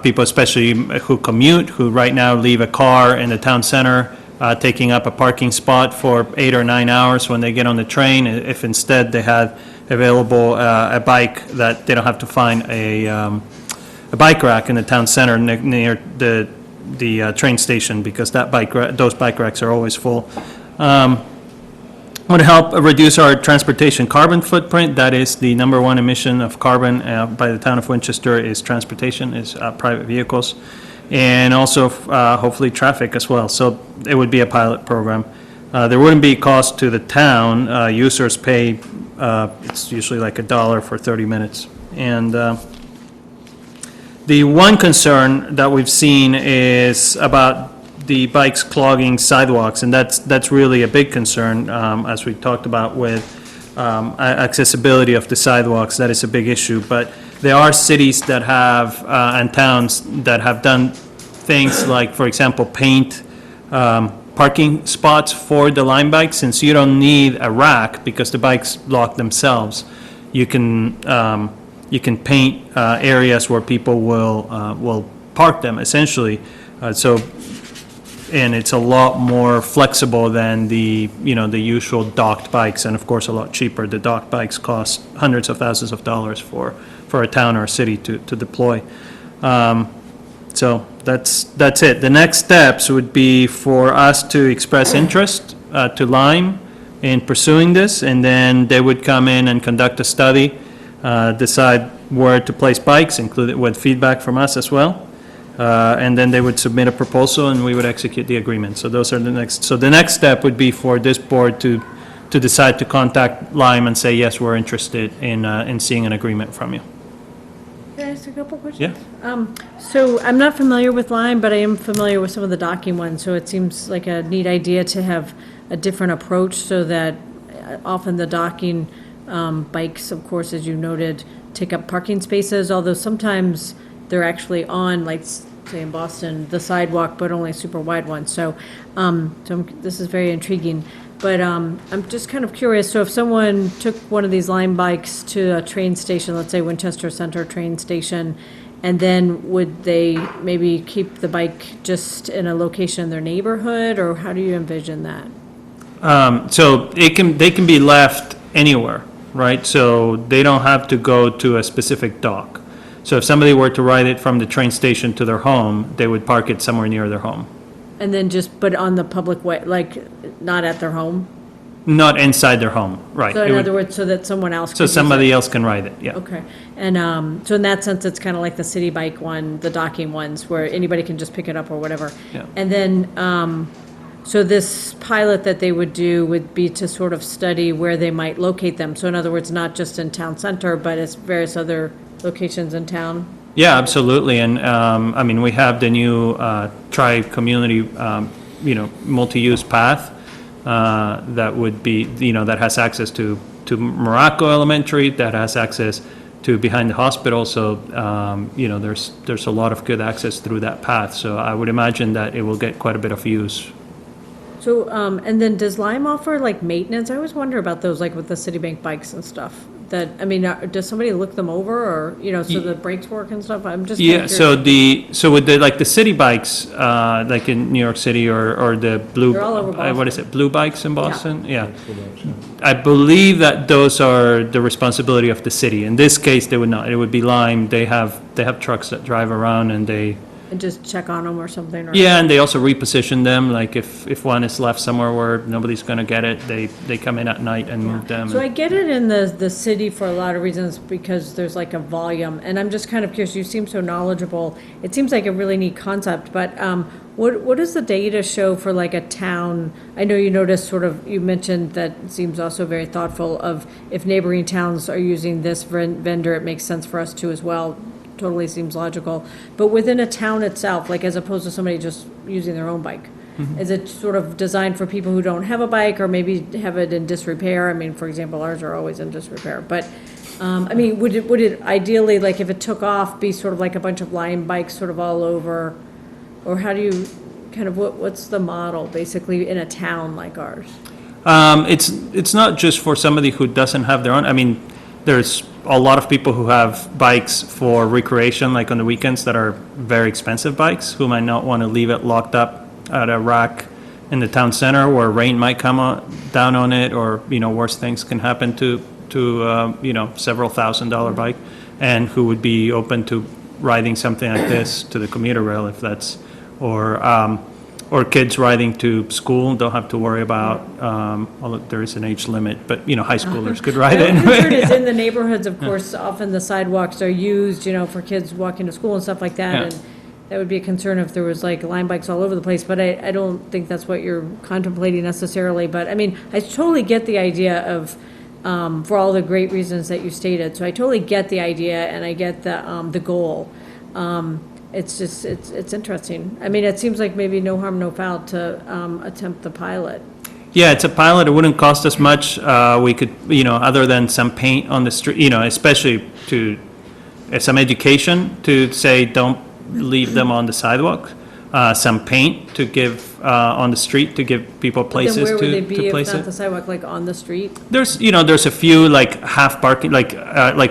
people, especially who commute, who right now leave a car in the town center, taking up a parking spot for 8 or 9 hours when they get on the train. If instead they had available a bike, that they don't have to find a bike rack in the town center near the train station, because those bike racks are always full. Would help reduce our transportation carbon footprint. That is the number one emission of carbon by the town of Winchester, is transportation, is private vehicles, and also hopefully traffic as well. So it would be a pilot program. There wouldn't be cost to the town. Users pay, it's usually like $1 for 30 minutes. And the one concern that we've seen is about the bikes clogging sidewalks, and that's really a big concern, as we talked about with accessibility of the sidewalks. That is a big issue. But there are cities that have, and towns that have done things like, for example, paint parking spots for the Lime bikes. Since you don't need a rack because the bikes lock themselves, you can paint areas where people will park them, essentially. And it's a lot more flexible than the usual docked bikes, and of course a lot cheaper. The docked bikes cost hundreds of thousands of dollars for a town or a city to deploy. So that's it. The next steps would be for us to express interest to Lime in pursuing this, and then they would come in and conduct a study, decide where to place bikes, include it with feedback from us as well. And then they would submit a proposal, and we would execute the agreement. So those are the next. So the next step would be for this board to decide to contact Lime and say, yes, we're interested in seeing an agreement from you. Can I ask a couple questions? Yeah. So I'm not familiar with Lime, but I am familiar with some of the docking ones, so it seems like a neat idea to have a different approach, so that often the docking bikes, of course, as you noted, take up parking spaces, although sometimes they're actually on, like, say in Boston, the sidewalk, but only a super wide one. So, this is very intriguing. But I'm just kind of curious, so if someone took one of these Lime bikes to a train station, let's say Winchester Center train station, and then would they maybe keep the bike just in a location in their neighborhood, or how do you envision that? So they can be left anywhere, right? So they don't have to go to a specific dock. So if somebody were to ride it from the train station to their home, they would park it somewhere near their home. And then just, but on the public way, like, not at their home? Not inside their home, right. So It in would- other words, so that someone else could So use it? somebody else can ride it, yeah. Okay, and, so in that sense, it's kind of like the city bike one, the docking ones, where anybody can just pick it up or whatever. Yeah. And then, so this pilot that they would do would be to sort of study where they might locate them. So in other words, not just in town center, but it's various other locations in town? Yeah, absolutely, and, I mean, we have the new tri-community, multi-use path that would be, that has access to Morocco Elementary, that has access to behind the hospital, so, there's a lot of good access through that path, so I would imagine that it will get quite a bit of use. So, and then does Lime offer like maintenance? I always wonder about those, like with the Citibank bikes and stuff. That, I mean, does somebody look them over, or, so the brakes work and stuff? I'm just kinda Yeah, so curious. with the city bikes, like in New York City, or the blue, They're all over what is Boston. it, blue bikes in Boston? Yeah. I believe that those are the responsibility of the city. In this case, they would not, it would be Lime. They have trucks that drive around, and they, And just check on them or something, or? yeah, and they also reposition them, like if one is left somewhere where nobody's gonna get it, they come in at night and move them. So I get it in the city for a lot of reasons, because there's like a volume, and I'm just kind of curious, you seem so knowledgeable. It seems like a really neat concept, but what does the data show for like a town? I know you noticed you mentioned that it seems also very thoughtful of if neighboring towns are using this vendor, it makes sense for us to as well. Totally seems logical. But within a town itself, like as opposed to somebody just using their own bike, is it sort of designed for people who don't have a bike or maybe have it in disrepair? I mean, for example, ours are always in disrepair. But, I mean, would it ideally, like if it took off, be sort of like a bunch of Lime bikes sort of all over? Or how do you, kind of, what's the model basically in a town like ours? It's not just for somebody who doesn't have their own. I mean, there's a lot of people who have bikes for recreation, like on the weekends, that are very expensive bikes, who might not want to leave it locked up at a rack in the town center where rain might come down on it, or, worse things can happen to several $1,000 bike, and who would be open to riding something like this to the commuter rail if that's, or kids riding to school, don't have to worry about, although there is an age limit, but, high schoolers could ride My it. concern is in the neighborhoods, of course, often the sidewalks are used, for kids walking to school and stuff like that. Yeah. And that would be a concern if there was like Lime bikes all over the place, but I don't think that's what you're contemplating necessarily. But I mean, I totally get the idea of, for all the great reasons that you stated. So I totally get the idea, and I get the goal. It's just, it's interesting. I mean, it seems like maybe no harm, no foul to attempt the pilot. Yeah, it's a pilot. It wouldn't cost us much. We could, other than some paint on the street, especially to, some education to say, don't leave them on the sidewalk. Some paint to give, on the street to give people places Then where would they to be if place not the it. sidewalk, like on the street? There's a few like half parking, like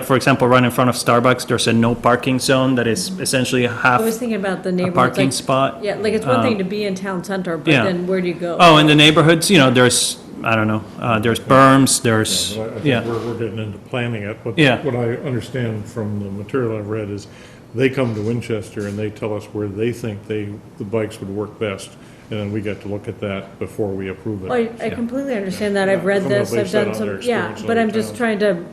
for example, right in front of Starbucks, there's a no parking zone that is essentially a half. I was thinking about the a neighborhoods. parking like- spot. Yeah, like it's one thing to be in town center, but yeah. then where do you go? Oh, in the neighborhoods, there's, I don't know, there's berms, there's, But I think yeah. we're getting into planning it. But Yeah. what I understand from the material I've read is they come to Winchester and they tell us where they think the bikes would work best. And then we get to look at that before we approve it. Well, I completely understand that. I've read Some of this, they've I've said done on their some, yeah, experience in but I'm other just towns. trying to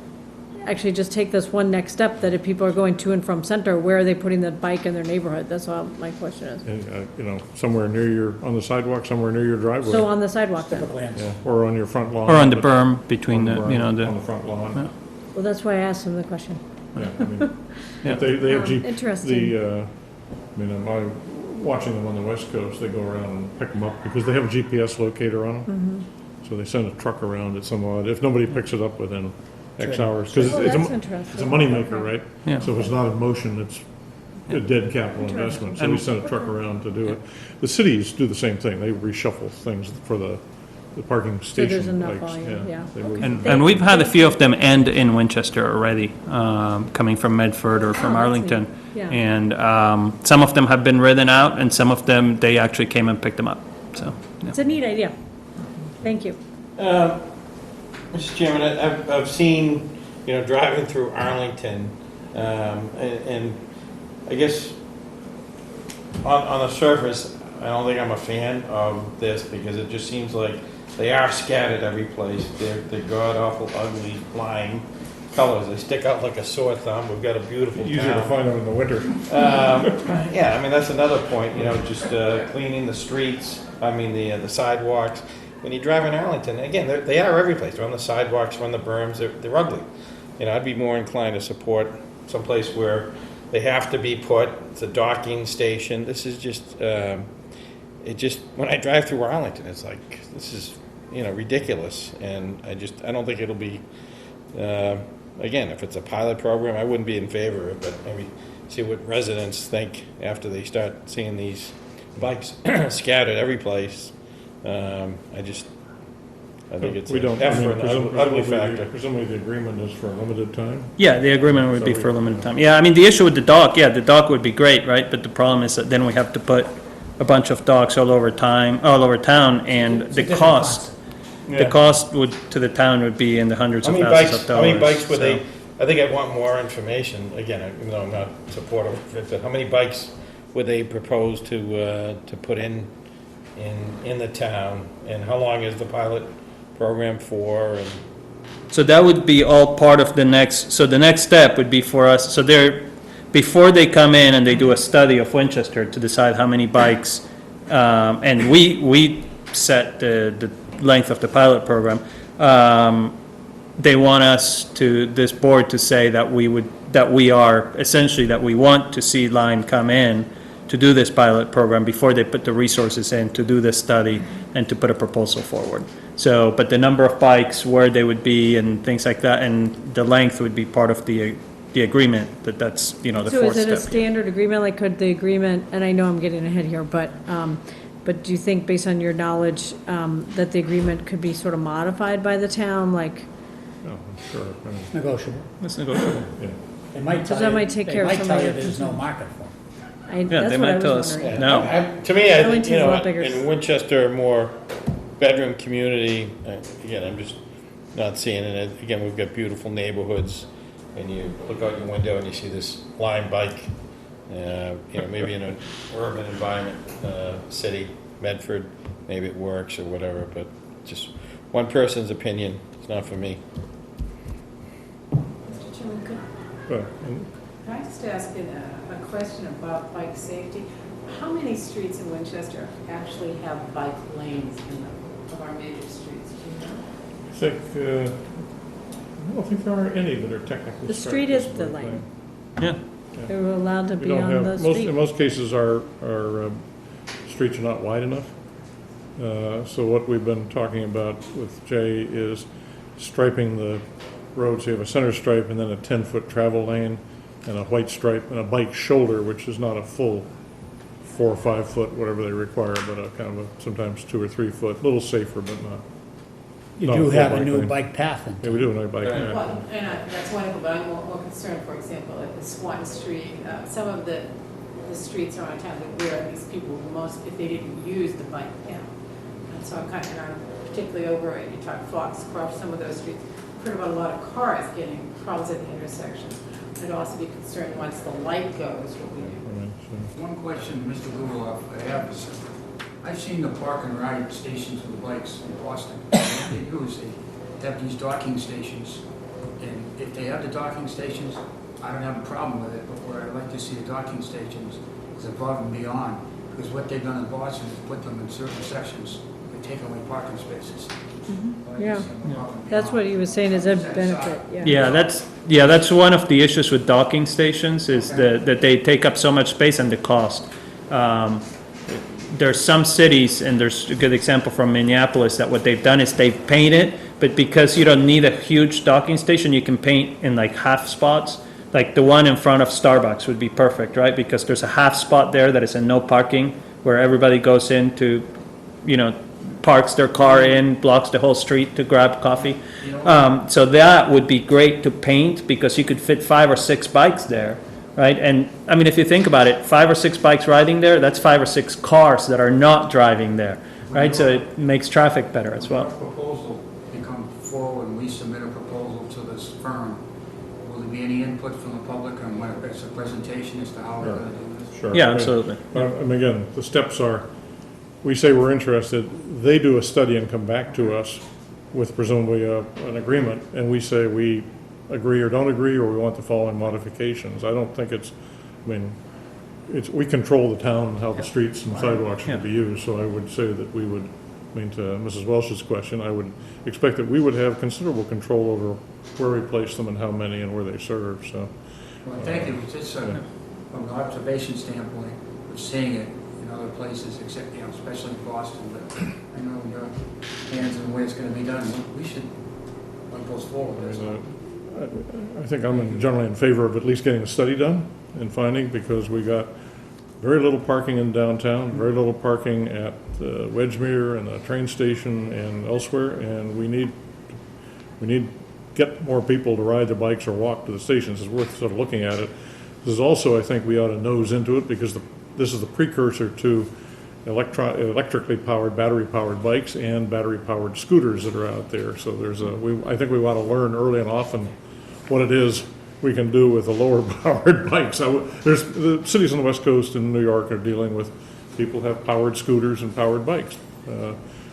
actually just take this one next step, that if people are going to and from center, where are they putting the bike in their neighborhood? That's all my question is. And, somewhere near on the sidewalk, somewhere near your driveway. So on the sidewalk then? Plans. Yeah, or on your front lawn. Or on the but- berm between the, berm, On the the, front lawn. Well, that's why I asked him the question. Yeah, I mean, Yeah. they have Interesting. watching them on the West Coast, they go around and pick them up because they have a GPS locator on them. So they send a truck around at some odd, if nobody picks it up within X hours, because Oh, it's that's a interesting. moneymaker, right? Yeah. So if it's not in motion, it's a dead capital investment, so we sent a truck around to do it. The cities do the same thing, they reshuffle things for the parking station there's enough bikes. volume, yeah. They move. And we've had a few of them end in Winchester already, coming from Medford or from Oh, that's Arlington. neat. Yeah. And some of them have been ridden out, and some of them, they actually came and picked them up, so. yeah. It's a neat idea. Thank you. Mr. Chairman, I've seen, driving through Arlington, and I guess on the surface, I don't think I'm a fan of this because it just seems like they are scattered every place. They're god-awful, ugly, flying colors. They stick out like a sore thumb. We've got a beautiful town. Easier to find them in the winter. Yeah, I mean, that's another point, just cleaning the streets, the sidewalks. When you drive in Arlington, again, they are every place. They're on the sidewalks, they're on the berms, they're ugly. I'd be more inclined to support someplace where they have to be put. It's a docking station. This is just, when I drive through Arlington, it's like, this is, ridiculous. And I don't think it'll be, again, if it's a pilot program, I wouldn't be in favor of it, but maybe see what residents think after they start seeing these bikes scattered every place. I think it's We don't, an effort, an ugly factor. presumably the agreement is for a limited time. Yeah, the agreement would be for a limited time. Yeah, I mean, the issue with the dock, the dock would be great, right? But the problem is that then we have to put a bunch of docks all over town, and It's a the different cost, the Yeah. cost to the town would be in the hundreds How of many thousands bikes, of how dollars. many bikes would so. they, I think I'd want more information, again, even though I'm not supportive of it, but how many bikes would they propose to put in the town? And how long is the pilot program for? And So that would be all part of the next, so the next step would be for us, so before they come in and they do a study of Winchester to decide how many bikes, and we set the length of the pilot program, they want us to, this board to say that we want to see Line come in to do this pilot program before they put the resources in to do this study and to put a proposal forward. So, but the number of bikes, where they would be and things like that, and the length would be part of the agreement, that's, the So fourth is it a step. standard agreement, like could the agreement, and I know I'm getting ahead here, but do you think, based on your knowledge, that the agreement could be sort of modified by the town, like? Oh, I'm sure. I mean, It's negotiable. It's negotiable. yeah. They might tell that you, might take they care of might some tell of you your there's no concerns. market for them. Yeah, they might tell us, wondering. no. To me, I think, Arlington's a lot bigger. in Winchester, more bedroom community, again, I'm just not seeing it. Again, we've got beautiful neighborhoods, and you look out your window and you see this Lime bike, maybe in an urban environment, city, Medford, maybe it works or whatever, but just one person's opinion, it's not for me. Mr. Chairman, But, Can I just ask a question about bike safety? How many streets in Winchester actually have bike lanes in them, of our major streets? Do you know? I think, I don't think there are any that are technically. The street striped is this the way. lane. Yeah. They're allowed to We be don't on have, the in street. most cases, our streets are not wide enough. So what we've been talking about with Jay is striping the roads. You have a center stripe and then a 10-foot travel lane and a white stripe and a bike shoulder, which is not a full 4 or 5 foot, whatever they require, but a kind of a, sometimes 2 or 3 foot, a little safer, but not. You Not a do full have a bike new lane. bike path in Yeah, we do a bike, yeah. Well, and that's wonderful, but I'm more concerned, for example, at the Swanton Street, some of the streets around town that where these people most, if they didn't use the bike path. And so I'm particularly over, you talk Foxcroft, some of those streets, heard about a lot of cars getting problems at the intersections. I'd also be concerned once the light goes, what we do. One question, Mr. Guloff, I have is, I've seen the park and ride stations for the bikes in Boston. What they do is they have these docking stations, and if they have the docking stations, I don't have a problem with it, but where I'd like to see the docking stations is above and beyond, because what they've done in Boston is put them in certain sections, they take away parking spaces. Yeah. That's what he was saying is a benefit, yeah. Yeah, that's one of the issues with docking stations, is that they take up so much space and the cost. There's some cities, and there's a good example from Minneapolis, that what they've done is they've painted, but because you don't need a huge docking station, you can paint in like half spots. Like the one in front of Starbucks would be perfect, right? Because there's a half spot there that is in no parking, where everybody goes into, parks their car in, blocks the whole street to grab coffee. So that would be great to paint, because you could fit 5 or 6 bikes there, right? And, I mean, if you think about it, 5 or 6 bikes riding there, that's 5 or 6 cars that are not driving there, right? So it makes traffic better as well. Proposal, you come forward and we submit a proposal to this firm, will there be any input from the public on what, it's a presentation as to how we're gonna do this? Sure. Yeah, absolutely. And again, the steps are, we say we're interested, they do a study and come back to us with presumably an agreement, and we say we agree or don't agree, or we want the following modifications. I don't think we control the town and how the streets and sidewalks should be used, so I would say that we would, to Mrs. Welch's question, I would expect that we would have considerable control over where we place them and how many and where they serve, so. Well, thank you, it's just from an observation standpoint of seeing it in other places, except, especially Boston, but I know your hands and the way it's gonna be done, we should, what goes forward is. I think I'm generally in favor of at least getting a study done and finding, because we got very little parking in downtown, very little parking at Wedgemere and the train station and elsewhere, and we need get more people to ride their bikes or walk to the stations. It's worth sort of looking at it. This is also, I think we ought to nose into it, because this is the precursor to electrically powered, battery-powered bikes and battery-powered scooters that are out there. So I think we want to learn early and often what it is we can do with the lower-powered bikes. There's the cities on the West Coast and New York are dealing with people who have powered scooters and powered bikes,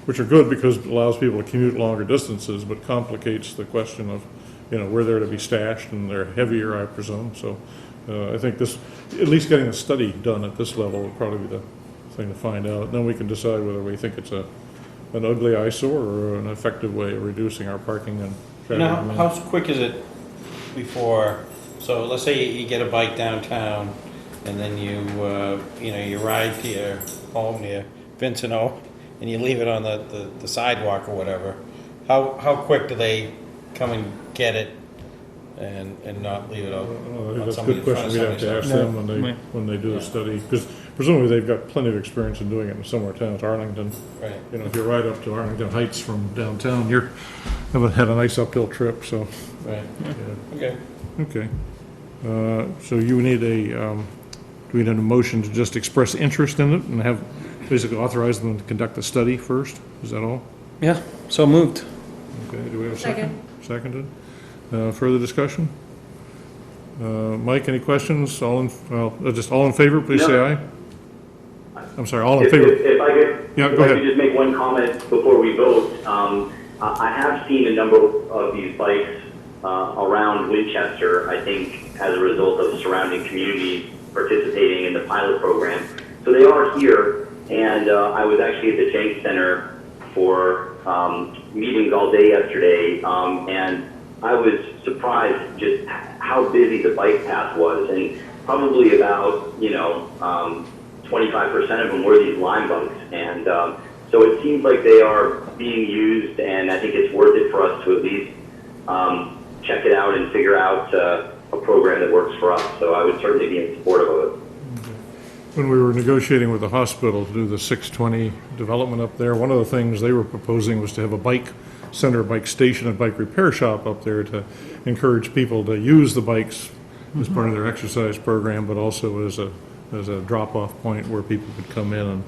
which are good because it allows people to commute longer distances, but complicates the question of, where they're to be stashed, and they're heavier, I presume. So I think at least getting a study done at this level would probably be the thing to find out. Then we can decide whether we think it's an ugly eyesore or an effective way of reducing our parking and traffic. How quick is it before, so let's say you get a bike downtown, and then you ride to your home near Vincent O, and you leave it on the sidewalk or whatever, how quick do they come and get it and not leave it out? That's a good question. We'd have to ask them when they do the study, because presumably they've got plenty of experience in doing it in similar towns. Arlington, Right. If you ride up to Arlington Heights from downtown, you haven't had a nice uphill trip, so. Right, Yeah. okay. Okay. So you need do we need a motion to just express interest in it and have, basically authorize them to conduct the study first? Is that all? Yeah, so moved. Okay, do we have a second? Seconded. Further discussion? Mike, any questions? All in favor, please say aye. I'm sorry, all in favor? If I could, Yeah, go if I ahead. could just make one comment before we vote. I have seen a number of these bikes around Winchester, I think, as a result of surrounding communities participating in the pilot program. So they are here, and I was actually at the Jenks Center for meetings all day yesterday, and I was surprised just how busy the bike path was, and probably about 25% of them were these Lime bikes, and so it seems like they are being used, and I think it's worth it for us to at least check it out and figure out a program that works for us. So I would certainly be in support of it. When we were negotiating with the hospital to do the 620 development up there, one of the things they were proposing was to have a bike center, bike station, and bike repair shop up there to encourage people to use the bikes as part of their exercise program, but also as a drop-off point where people could come in and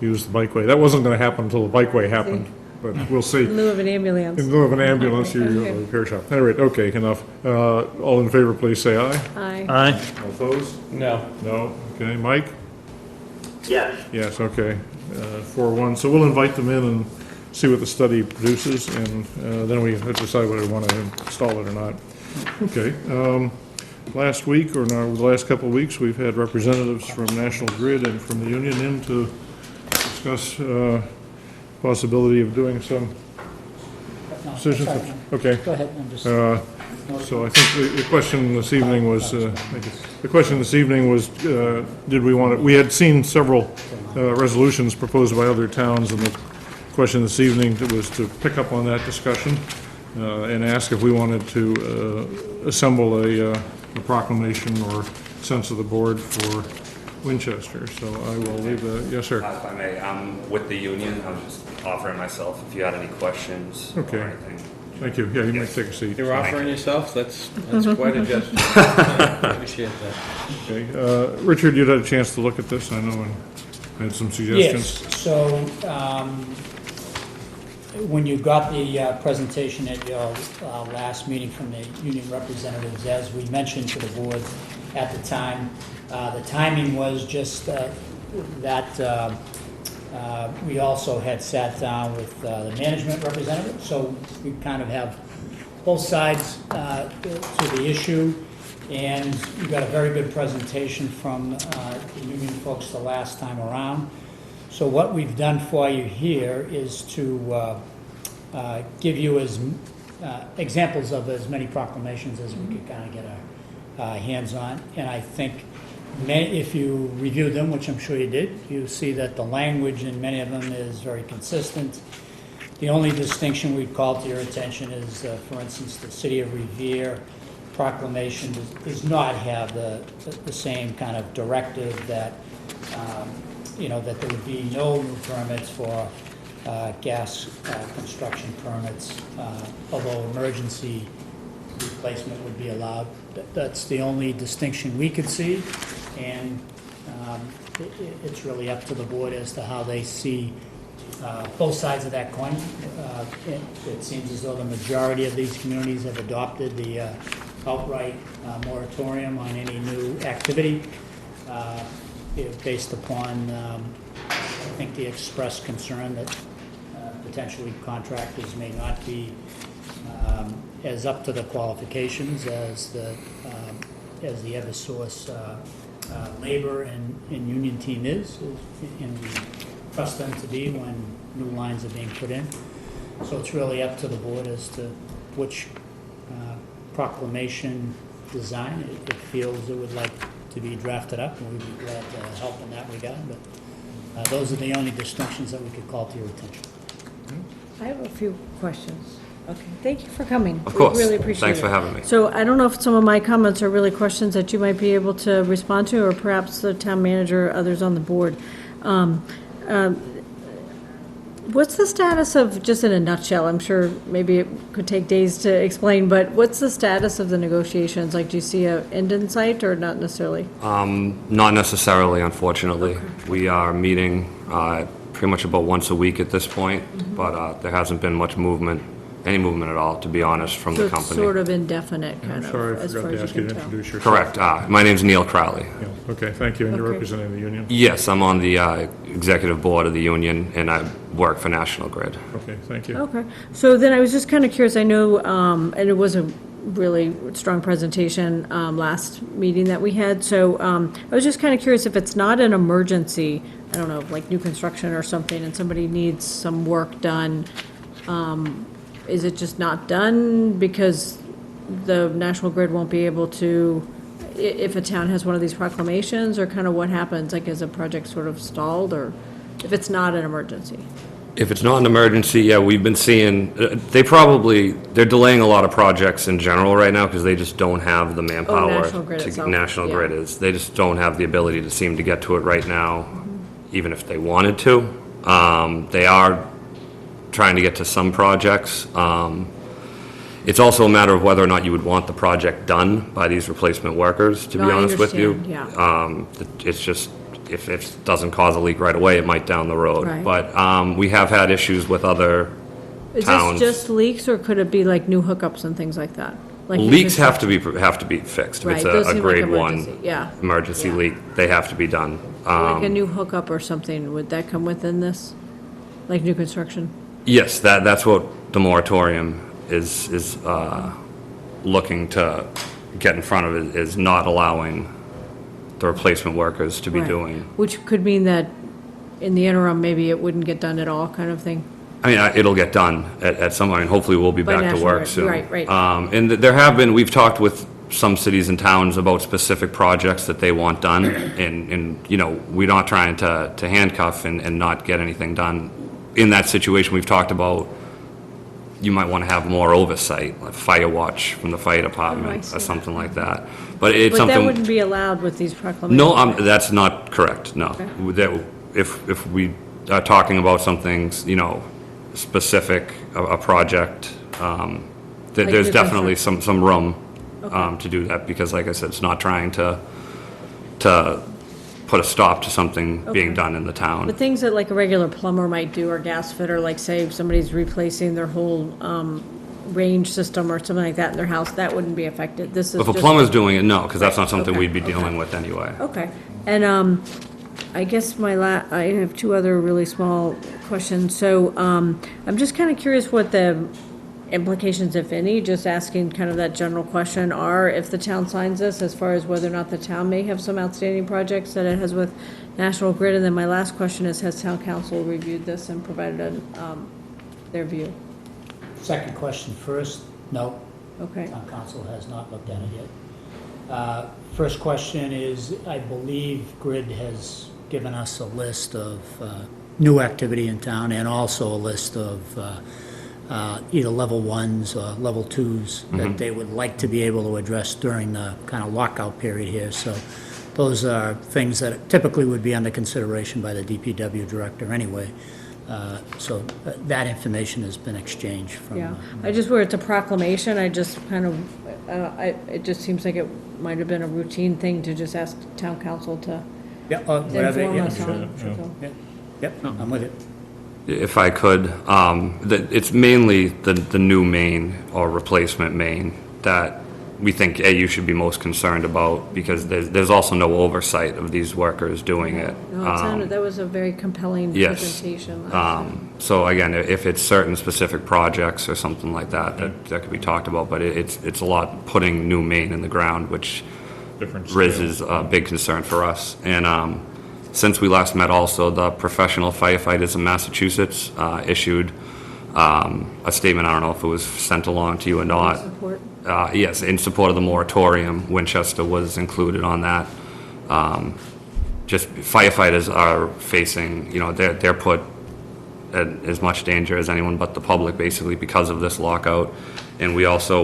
use the bikeway. That wasn't going to happen until the bikeway happened, but we'll see. In lieu of an ambulance. In lieu of an ambulance, you use a repair shop. All right, okay, enough. All in favor, please say aye. Aye. Aye. All opposed? No. No. Okay, Mike? Yes. Yes, okay. 4-1. So we'll invite them in and see what the study produces, and then we have to decide whether we want to install it or not. Okay. Last week, or no, the last couple of weeks, we've had representatives from National Grid and from the union in to discuss possibility of doing some No, decisions. sorry, no. Okay. Go ahead, I'm just. So I think the question this evening was, did we want to, we had seen several resolutions proposed by other towns, and the question this evening was to pick up on that discussion and ask if we wanted to assemble a proclamation or sense of the board for Winchester. So I will leave the, yes, sir. If I may, I'm with the union. I was just offering myself if you had any questions Okay. or anything. Thank you. Yeah, you may take a seat. You're offering yourself? That's quite a gesture. Appreciate that. Okay. Richard, you had a chance to look at this, I know, and had some suggestions. Yes, so, when you got the presentation at your last meeting from the union representatives, as we mentioned to the board at the time, the timing was just that we also had sat down with the management representative, so we kind of have both sides to the issue, and we got a very good presentation from the union folks the last time around. So what we've done for you here is to give you as examples of as many proclamations as we could kind of get our hands on, and I think if you reviewed them, which I'm sure you did, you see that the language in many of them is very consistent. The only distinction we'd call to your attention is, for instance, the City of Revere proclamation does not have the same kind of directive that, that there would be no new permits for gas construction permits, although emergency replacement would be allowed. That's the only distinction we could see, and it's really up to the board as to how they see both sides of that coin. It seems as though the majority of these communities have adopted the outright moratorium on any new activity based upon, I think, the expressed concern that potentially contractors may not be as up to the qualifications as the Eversource labor and union team is, and we trust them to be when new lines are being put in. So it's really up to the board as to which proclamation design it feels it would like to be drafted up, and we'd be glad to help in that regard. But those are the only distinctions that we could call to your attention. I have a few questions. Okay, thank you for coming. Of course. We really appreciate it. Thanks for having me. So I don't know if some of my comments are really questions that you might be able to respond to, or perhaps the town manager or others on the board. What's the status of, just in a nutshell, I'm sure maybe it could take days to explain, but what's the status of the negotiations? Like, do you see an end in sight, or not necessarily? Not necessarily, unfortunately. We are meeting pretty much about once a week at this point, but there hasn't been much movement, any movement at all, to be honest, from So the it's company. sort of indefinite, kind I'm of, sorry, I as forgot far to as ask you you can to tell. introduce yourself. Correct. My name's Neil Crowley. Yeah, okay, thank you, and you're Okay. representing the union? Yes, I'm on the executive board of the union, and I work for National Grid. Okay, thank you. Okay, so then I was just kind of curious, I know, and it was a really strong presentation last meeting that we had, so I was just kind of curious if it's not an emergency, I don't know, like new construction or something, and somebody needs some work done, is it just not done because the National Grid won't be able to, if a town has one of these proclamations, or kind of what happens, like is a project sort of stalled, or if it's not an emergency? If it's not an emergency, yeah, we've been seeing, they're delaying a lot of projects in general right now because they just don't have the manpower. National Grid itself, National yeah. Grid is, they just don't have the ability to seem to get to it right now, even if they wanted to. They are trying to get to some projects. It's also a matter of whether or not you would want the project done by these replacement workers, to be No, I honest with you. understand, It's just, if it doesn't cause a leak right away, it might down the road. Right. But we have had issues with other Is towns. this just leaks, or could it be like new hookups and things like that? Like new Leaks have construction? to be fixed. If Right, it's those a seem like grade one emergency, yeah. emergency Yeah. leak, they have to be done. Like a new hookup or something, would that come within this? Like new construction? Yes, that's what the moratorium is looking to get in front of, is not allowing the replacement workers to be Right. doing. Which could mean that in the interim, maybe it wouldn't get done at all, kind of thing? I mean, it'll get done at some point, hopefully we'll be By back to National work Grid, soon. right. And there have been, we've talked with some cities and towns about specific projects that they want done, and, we're not trying to handcuff and not get anything done. In that situation, we've talked about you might want to have more oversight, like fire watch from the fire department see. or something like that. But it's But that something. wouldn't be allowed with these proclamations. No, right? that's not correct, no. That, if we are talking about something, specific, a project, there's your definitely some room to do that, because like I said, it's not trying to put a stop to something being Okay. done in the town. But things that like a regular plumber might do, or gas fitter, like say if somebody's replacing their whole range system or something like that in their house, that wouldn't be affected. This is If a just- plumber's doing it, no, because that's not something Okay, we'd be okay. dealing with anyway. Okay, and I guess I have two other really small questions. So I'm just kind of curious what the implications, if any, just asking kind of that general question, are if the town signs this, as far as whether or not the town may have some outstanding projects that it has with National Grid. And then my last question is, has town council reviewed this and provided their view? Second question first, no, Okay, town council has not looked at it yet. First question is, I believe Grid has given us a list of new activity in town, and also a list of either level ones or level twos that they would like to be able to address during the kind of lockout period here. So those are things that typically would be under consideration by the DPW director anyway. So that information has been exchanged from. yeah. I just, where it's a proclamation, I just kind of, it just seems like it might have been a routine thing to just ask town council to Yeah, whatever, inform yeah, us sure. on. So- Yeah. Yep, I'm with it. If I could, it's mainly the new main or replacement main that we think you should be most concerned about, because there's also no oversight of these workers doing it. No, it sounded, that was a very compelling Yes. presentation last time. So again, if it's certain specific projects or something like that could be talked about, but it's a lot putting new main in the ground, which Different raises scale. a big concern for us. And since we last met also, the professional firefighters in Massachusetts issued a statement, I don't know if it was sent along to you or not. Support. Yes, in support of the moratorium. Winchester was included on that. Just firefighters are facing, they're put at as much danger as anyone but the public, basically, because of this lockout. And we also,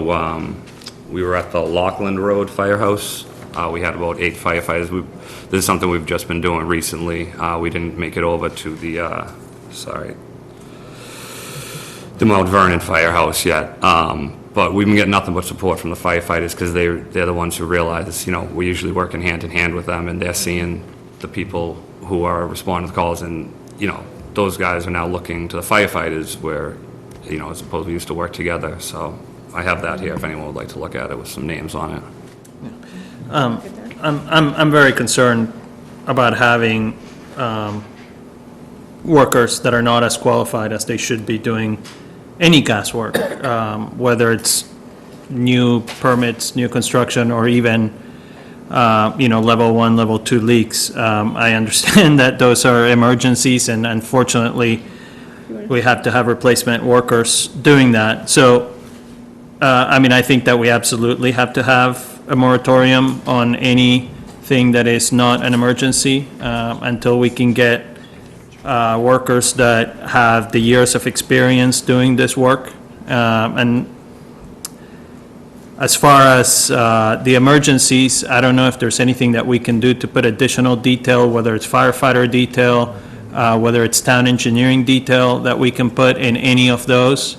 we were at the Lockland Road Firehouse. We had about 8 firefighters. This is something we've just been doing recently. We didn't make it over to the Mount Vernon Firehouse yet. But we've been getting nothing but support from the firefighters, because they're the ones who realize, we're usually working hand in hand with them, and they're seeing the people who are responding to calls, and, those guys are now looking to the firefighters where, I suppose we used to work together. So I have that here if anyone would like to look at it with some names on it. I'm very concerned about having workers that are not as qualified as they should be doing any gas work, whether it's new permits, new construction, or even, level 1, level 2 leaks. I understand that those are emergencies, and unfortunately, we have to have replacement workers doing that. So, I think that we absolutely have to have a moratorium on anything that is not an emergency, until we can get workers that have the years of experience doing this work. And as far as the emergencies, I don't know if there's anything that we can do to put additional detail, whether it's firefighter detail, whether it's town engineering detail that we can put in any of those.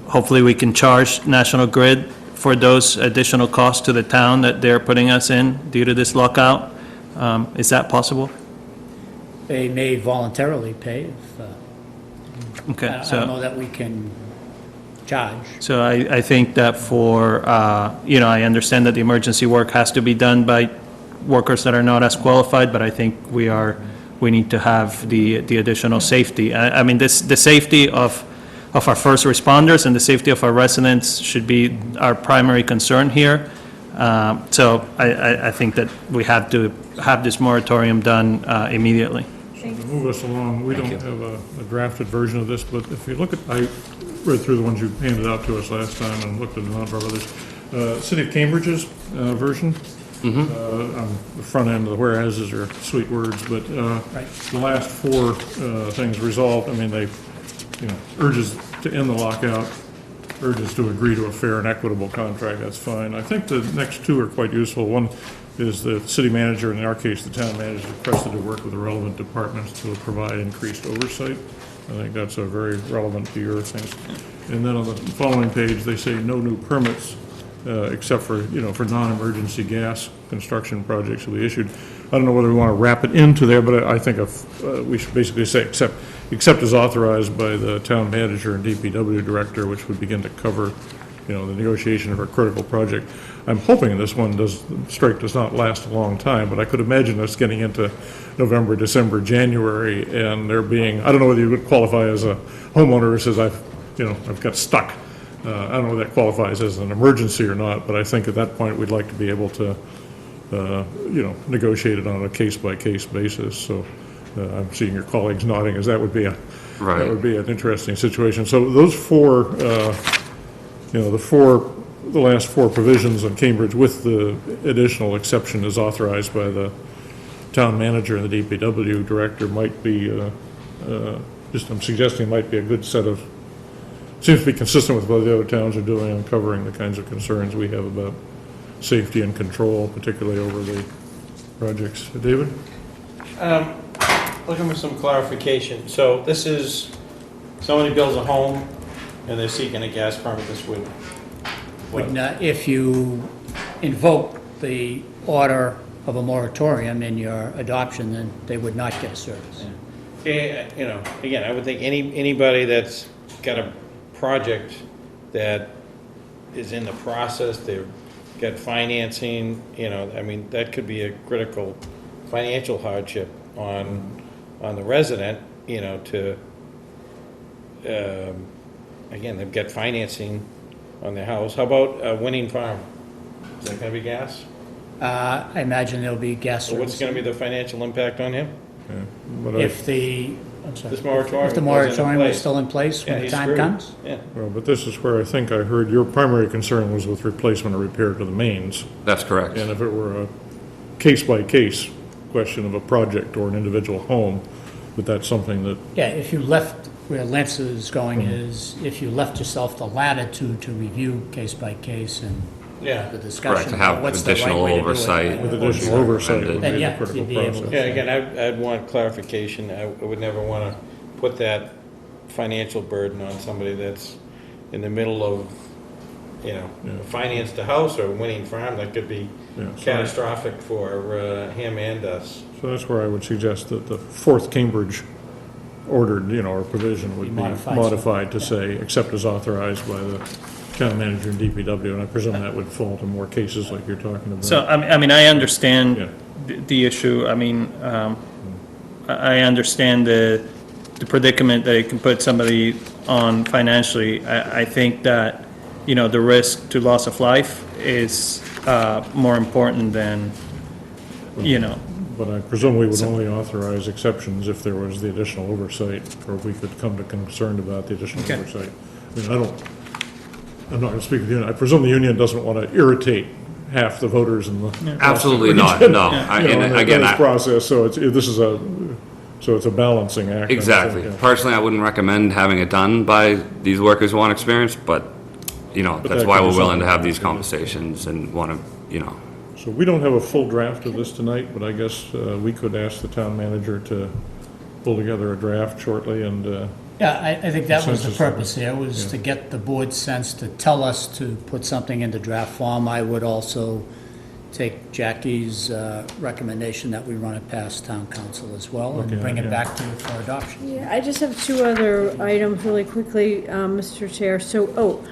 Hopefully, we can charge National Grid for those additional costs to the town that they're putting us in due to this lockout. Is that possible? They may voluntarily pay if, Okay, I so. don't know that we can charge. So I think that for, I understand that the emergency work has to be done by workers that are not as qualified, but I think we need to have the additional safety. The safety of our first responders and the safety of our residents should be our primary concern here. So I think that we have to have this moratorium done immediately. To move us along, we don't have a drafted version of this, but if you look at, I read through the ones you handed out to us last time and looked at a number of others. City of Cambridge's version, on the front end of the whereases are sweet words, but Right. the last 4 things resolved, they urges to end the lockout, urges to agree to a fair and equitable contract, that's fine. I think the next two are quite useful. One is the city manager, in our case, the town manager, requested to work with the relevant departments to provide increased oversight. I think that's a very relevant to your things. And then on the following page, they say no new permits, except for, for non-emergency gas construction projects will be issued. I don't know whether we want to wrap it into there, but I think we should basically say except as authorized by the town manager and DPW director, which would begin to cover, the negotiation of a critical project. I'm hoping this one strike does not last a long time, but I could imagine us getting into November, December, January, and there being, I don't know whether you would qualify as a homeowner who says I've got stuck. I don't know whether that qualifies as an emergency or not, but I think at that point we'd like to be able to, negotiate it on a case-by-case basis. So I'm seeing your colleagues nodding, as that would be Right. an interesting situation. So those four, the last four provisions on Cambridge, with the additional exception as authorized by the town manager and the DPW director, might be, I'm suggesting might be a good set of, seems to be consistent with what the other towns are doing and covering the kinds of concerns we have about safety and control, particularly over the projects. David? Looking for some clarification. So this is, somebody builds a home and they're seeking a gas permit, this would, If you invoke the order of a moratorium in your adoption, then they would not get a service. again, I would think anybody that's got a project that is in the process, they've got financing, that could be a critical financial hardship on the resident, again, they've got financing on their house. How about Winning Farm? Is that gonna be gas? I imagine there'll be gas So what's service. gonna be the financial impact on him? But If the, I'm sorry. This moratorium If the wasn't in moratorium was place. still in place Yeah, when the he's time screwed. comes? Yeah. but this is where I think I heard your primary concern was with replacement or repair to the mains. That's correct. And if it were a case-by-case question of a project or an individual home, but that's something that, Yeah, if you left, where Lance is going Mm-hmm. is, if you left yourself the latitude to review case by case and Yeah. the discussion. Correct, to have about what's the right additional way to do it, oversight. right? with additional oversight would Then, be the yeah, critical you'd be able to- process. Yeah, again, I'd want clarification. I would never want to put that financial burden on somebody that's in the middle of, finance the house or Winning Farm. That could be Yeah, so- catastrophic for him and us. So that's where I would suggest that the fourth Cambridge ordered, or provision would Be be modified. modified to say, except as authorized by the town manager and DPW, and I presume that would fall to more cases like you're talking about. So, I understand Yeah. the issue. I understand the predicament that it can put somebody on financially. I think that, the risk to loss of life is more important than, But I presume we would only authorize exceptions if there was the additional oversight, or if we could come to concern about the additional Okay. oversight. I'm not going to speak for the union. I presume the union doesn't want to irritate half the voters in the. Absolutely not, no. Again, this process, so it's a balancing act. I think, exactly. yeah. Personally, I wouldn't recommend having it done by these workers who want experience, but, that's that why could be we're willing to something. have these conversations and want to, So we don't have a full draft of this tonight, but I guess we could ask the town manager to pull together a draft shortly and, Yeah, I think that was the Consensus. purpose here, was to get the board's sense to tell us to put something into draft form. I would also take Jackie's recommendation that we run it past town council as well Okay, and bring it yeah. back to you for adoption. Yeah, I just have two other items really quickly, Mr. Chair. So,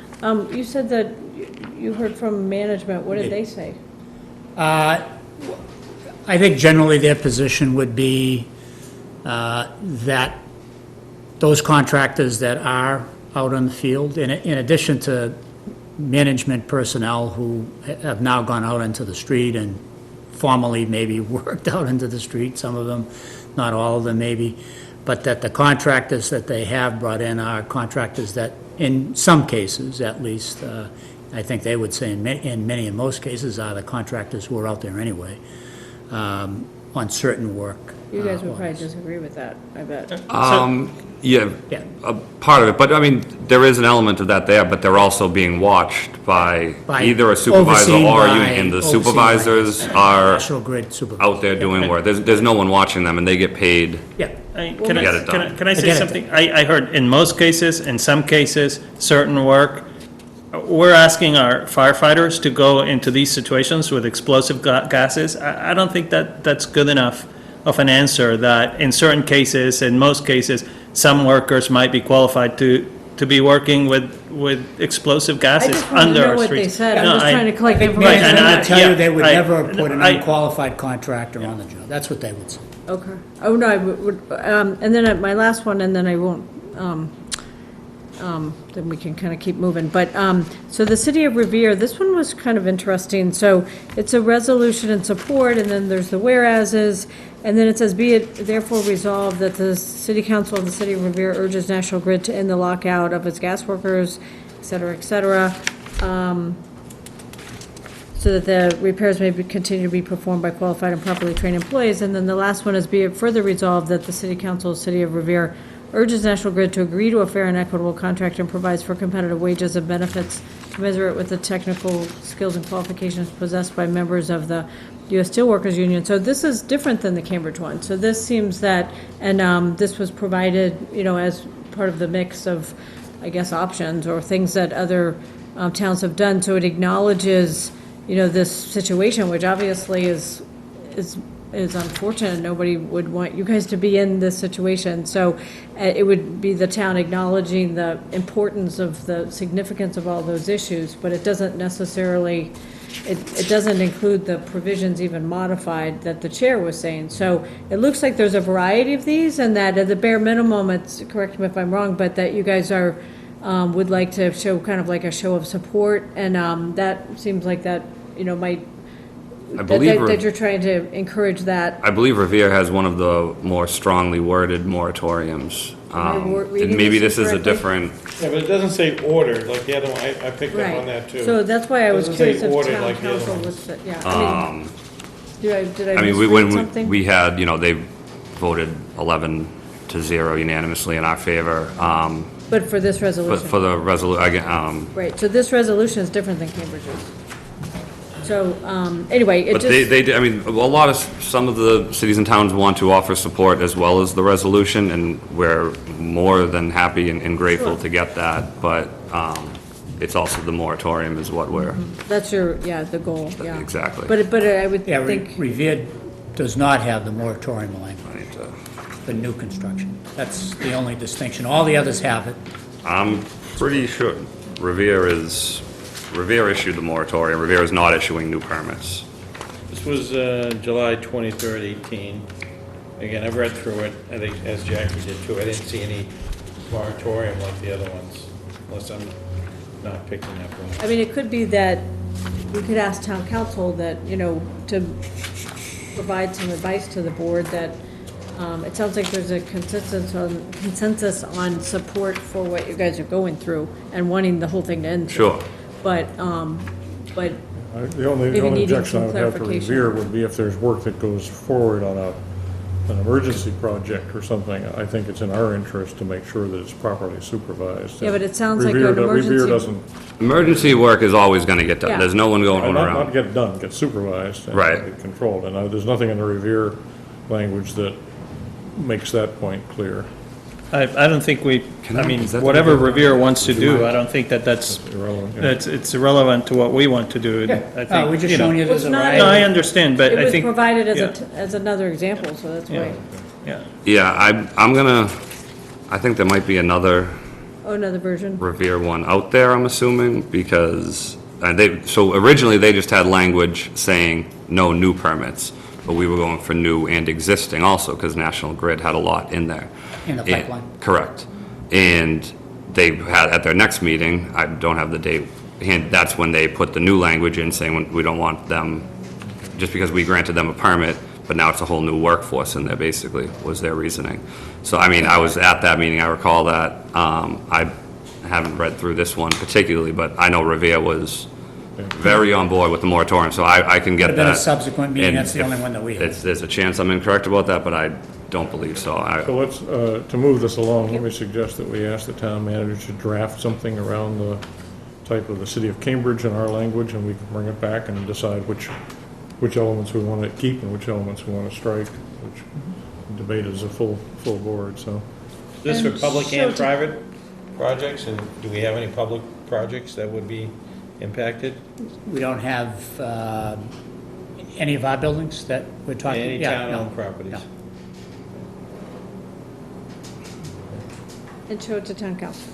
you said that you heard from management. What did they say? I think generally their position would be that those contractors that are out on the field, in addition to management personnel who have now gone out into the street and formally maybe worked out into the street, some of them, not all of them maybe, but that the contractors that they have brought in are contractors that, in some cases at least, I think they would say in many and most cases, are the contractors who are out there anyway, on certain work. You guys would probably disagree with that, I bet. Yeah, Yeah. a part of it, but I mean, there is an element of that there, but they're also being watched by By- either a supervisor overseen or a by- union, and the overseen by supervisors are National Grid supervisor. out there doing work. There's no one watching them, and they get paid. Yeah. Can Get I, it done. can I say Get it something? I heard in most cases, in some cases, certain work, we're asking our firefighters to go into these situations with explosive gases. I don't think that that's good enough of an answer, that in certain cases, in most cases, some workers might be qualified to be working with explosive I gases just want to under know our what streets. they said. I'm No, just trying to collect Right, information. and I- I tell yeah, you, they would I- never put an I- unqualified contractor on the job. That's what they would say. Okay. Oh, no, I would, and then my last one, and then I won't, then we can kind of keep moving. But, so the City of Revere, this one was kind of interesting. So it's a resolution in support, and then there's the whereases, and then it says, be it therefore resolved that the City Council of the City of Revere urges National Grid to end the lockout of its gas workers, et cetera, et cetera. So that the repairs may continue to be performed by qualified and properly trained employees. And then the last one is, be it further resolved that the City Council of the City of Revere urges National Grid to agree to a fair and equitable contract and provides for competitive wages and benefits commensurate with the technical skills and qualifications possessed by members of the U.S. Steelworkers Union. So this is different than the Cambridge one. So this seems that, and this was provided, as part of the mix of, I guess, options or things that other towns have done. So it acknowledges, this situation, which obviously is unfortunate. Nobody would want you guys to be in this situation. So it would be the town acknowledging the importance of the significance of all those issues, but it doesn't necessarily, it doesn't include the provisions even modified that the chair was saying. So it looks like there's a variety of these, and that at the bare minimum, it's, correct me if I'm wrong, but that you guys are, would like to show kind of like a show of support, and that seems like that, might, I believe that you're trying to encourage that. I believe Revere has one of the more strongly worded moratoriums. I reading And maybe this this is a incorrectly? different, Yeah, but it doesn't say ordered like the other one. I picked up on Right. that too. So that's why I was Doesn't say curious if ordered town like the other council ones. was, yeah. Did I I mean, misread when something? we had, they voted 11-0 unanimously in our favor. But for this But resolution? for the resolution, Right, so this resolution is different than Cambridge's. So, anyway, it but just. I mean, some of the cities and towns want to offer support as well as the resolution, and we're more than happy and grateful Sure. to get that, but it's also the moratorium is what we're, That's the goal, yeah. Exactly. But I would Yeah, think, Revere does not have the moratorium language I need to, for new construction. That's the only distinction. All the others have it. I'm pretty sure Revere issued the moratorium. Revere is not issuing new permits. This was July 23rd, 18. Again, I've read through it, I think, as Jackie did too. I didn't see any moratorium like the other ones, unless I'm not picking up on it. I mean, it could be that we could ask town council that, to provide some advice to the board that, it sounds like there's a consensus on support for what you guys are going through and wanting the whole thing to end. Sure. But, The only Maybe needing objection I some would have to clarification. Revere would be if there's work that goes forward on an emergency project or something. I think it's in our interest to make sure that it's properly supervised. Yeah, but it sounds like Revere an do- Revere emergency- doesn't, Emergency work is always gonna get Yeah. done. There's no one going not around. get done, get supervised. and Right. get controlled. And there's nothing in the Revere language that makes that point clear. I don't think we, I mean, is that the whatever Revere? Revere wants to do, I don't think that's, Irrelevant. Yeah. it's irrelevant to what we want to do. I think, We're just you know. showing you Well, there's it's a not- variety. No, I understand, but it I was think. provided as yeah, as another example, so that's why. Yeah, Yeah, I think there might be another Oh, another version? Revere one out there, I'm assuming, because so originally they just had language saying no new permits, but we were going for new and existing also, because National Grid had a lot in there. In the And- pipeline. Correct. And they had, at their next meeting, I don't have the date, and that's when they put the new language in saying we don't want them, just because we granted them a permit, but now it's a whole new workforce in there, basically, was their reasoning. So, I mean, I was at that meeting, I recall that. I haven't read through this one particularly, but I know Revere was very on board with the moratorium, so I can get But then a that. subsequent meeting, And that's the if only one that we have. There's a chance I'm incorrect about that, but I don't believe so. So let's, to move this along, let me suggest that we ask the town manager to draft something around the type of the city of Cambridge in our language, and we can bring it back and decide which elements we want to keep and which elements we want to strike, which debate is a full board, so. Is this for And public show and to- private projects, and do we have any public projects that would be impacted? We don't have any of our buildings that we're talking. Any yeah, town-owned no, properties? no. And show it to town council.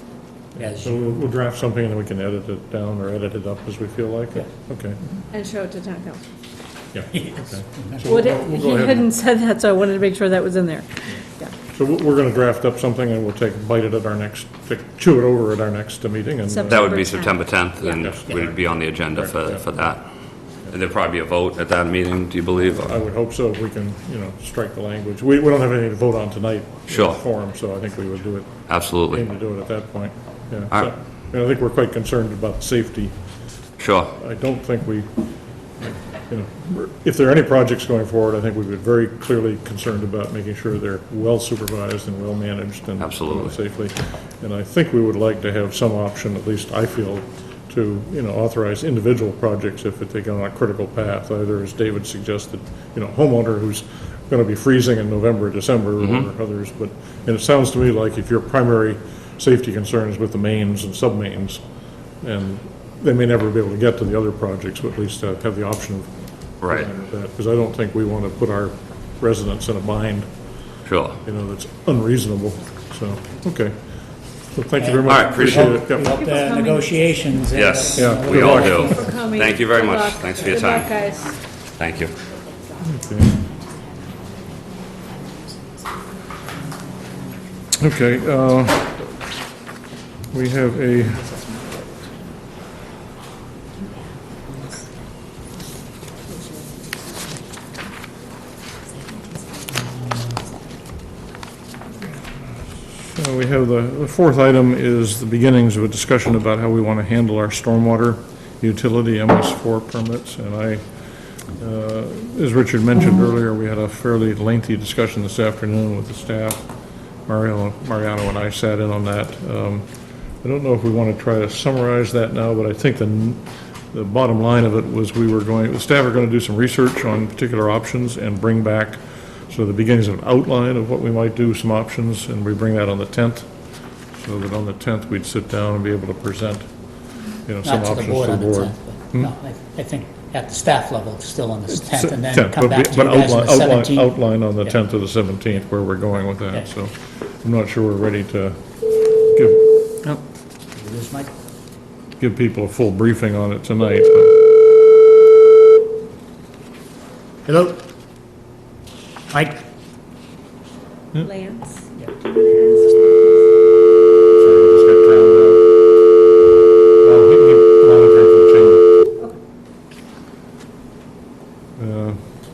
Yes, So we'll draft something and then we can edit it down or edit it up as we feel like it. Okay, And show it to town council. yeah, Yes. okay. So Well, we'll go he ahead. hadn't said that, so I wanted to make sure that was in there. Yeah. So we're going to draft up something and we'll bite it at our next, chew it over at our next meeting and. September. That would be 10th. September 10th, and Yes. we'd be on the agenda Right, yeah. for that. And there'll probably be a vote at that meeting, do you believe? I would hope so, if we can, strike the language. We don't have anything to vote on tonight. in Sure. Form, so I think we would do it, Absolutely, aim to do it at that point, yeah. All right. So, I think we're quite concerned about safety. sure. I don't think if there are any projects going forward, I think we've been very clearly concerned about making sure they're well supervised and well managed and Absolutely. safely. And I think we would like to have some option, at least I feel, to, authorize individual projects if they go on a critical path, either as David suggested, homeowner who's going to be freezing in November, December, or others, and it sounds to me like if your primary safety concern is with the mains and sub-mains, and they may never be able to get to the other projects, but at least have the option of Right, because I don't think we want to put our residents in a bind, sure. that's unreasonable, so, okay. So thank you very All much. right, appreciate it. We Yep. hope the negotiations. Yes, Yeah, we good all luck. do. Thank you for coming. Thank you very Good much. luck. Thanks for your Good luck, time. guys. Thank you. Okay, we have a, we have the fourth item is the beginnings of a discussion about how we want to handle our stormwater utility MS4 permits, and as Richard mentioned earlier, we had a fairly lengthy discussion this afternoon with the staff. Mariano and I sat in on that. I don't know if we want to try to summarize that now, but I think the bottom line of it was the staff are going to do some research on particular options and bring back sort of the beginnings of an outline of what we might do, some options, and we bring that on the 10th, so that on the 10th, we'd sit down and be able to present, some Not to options the board to on the the board. 10th. but No, I think at the staff level, it's still on the 10th, and then 10th, come back to you but guys on the outline 17th. Outline on the Yeah. 10th or the 17th where we're going with Okay. that, so I'm not sure we're ready to give, Here's Mike. give people a full briefing on it tonight, but Hello? Mike? Lance? sorry, I just got drowned out. Well, he monitoring for the chamber.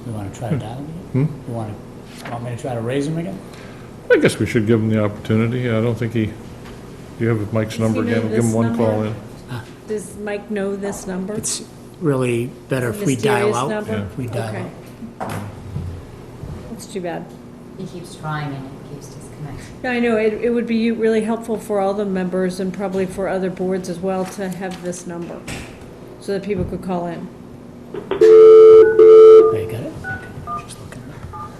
You want to try to dial him again? You want me to try to raise him again? I guess we should give him the opportunity. I don't think do you have Mike's number Does he know again? Give him this one call number? in. Does Mike know this number? It's really better if we dial Mysterious out. number? Yeah. If we dial Okay. out. That's too bad. He keeps trying and it keeps disconnecting. Yeah, I know, it would be really helpful for all the members and probably for other boards as well to have this number, so that people could call in. Oh, you got it? Okay, just looking it up.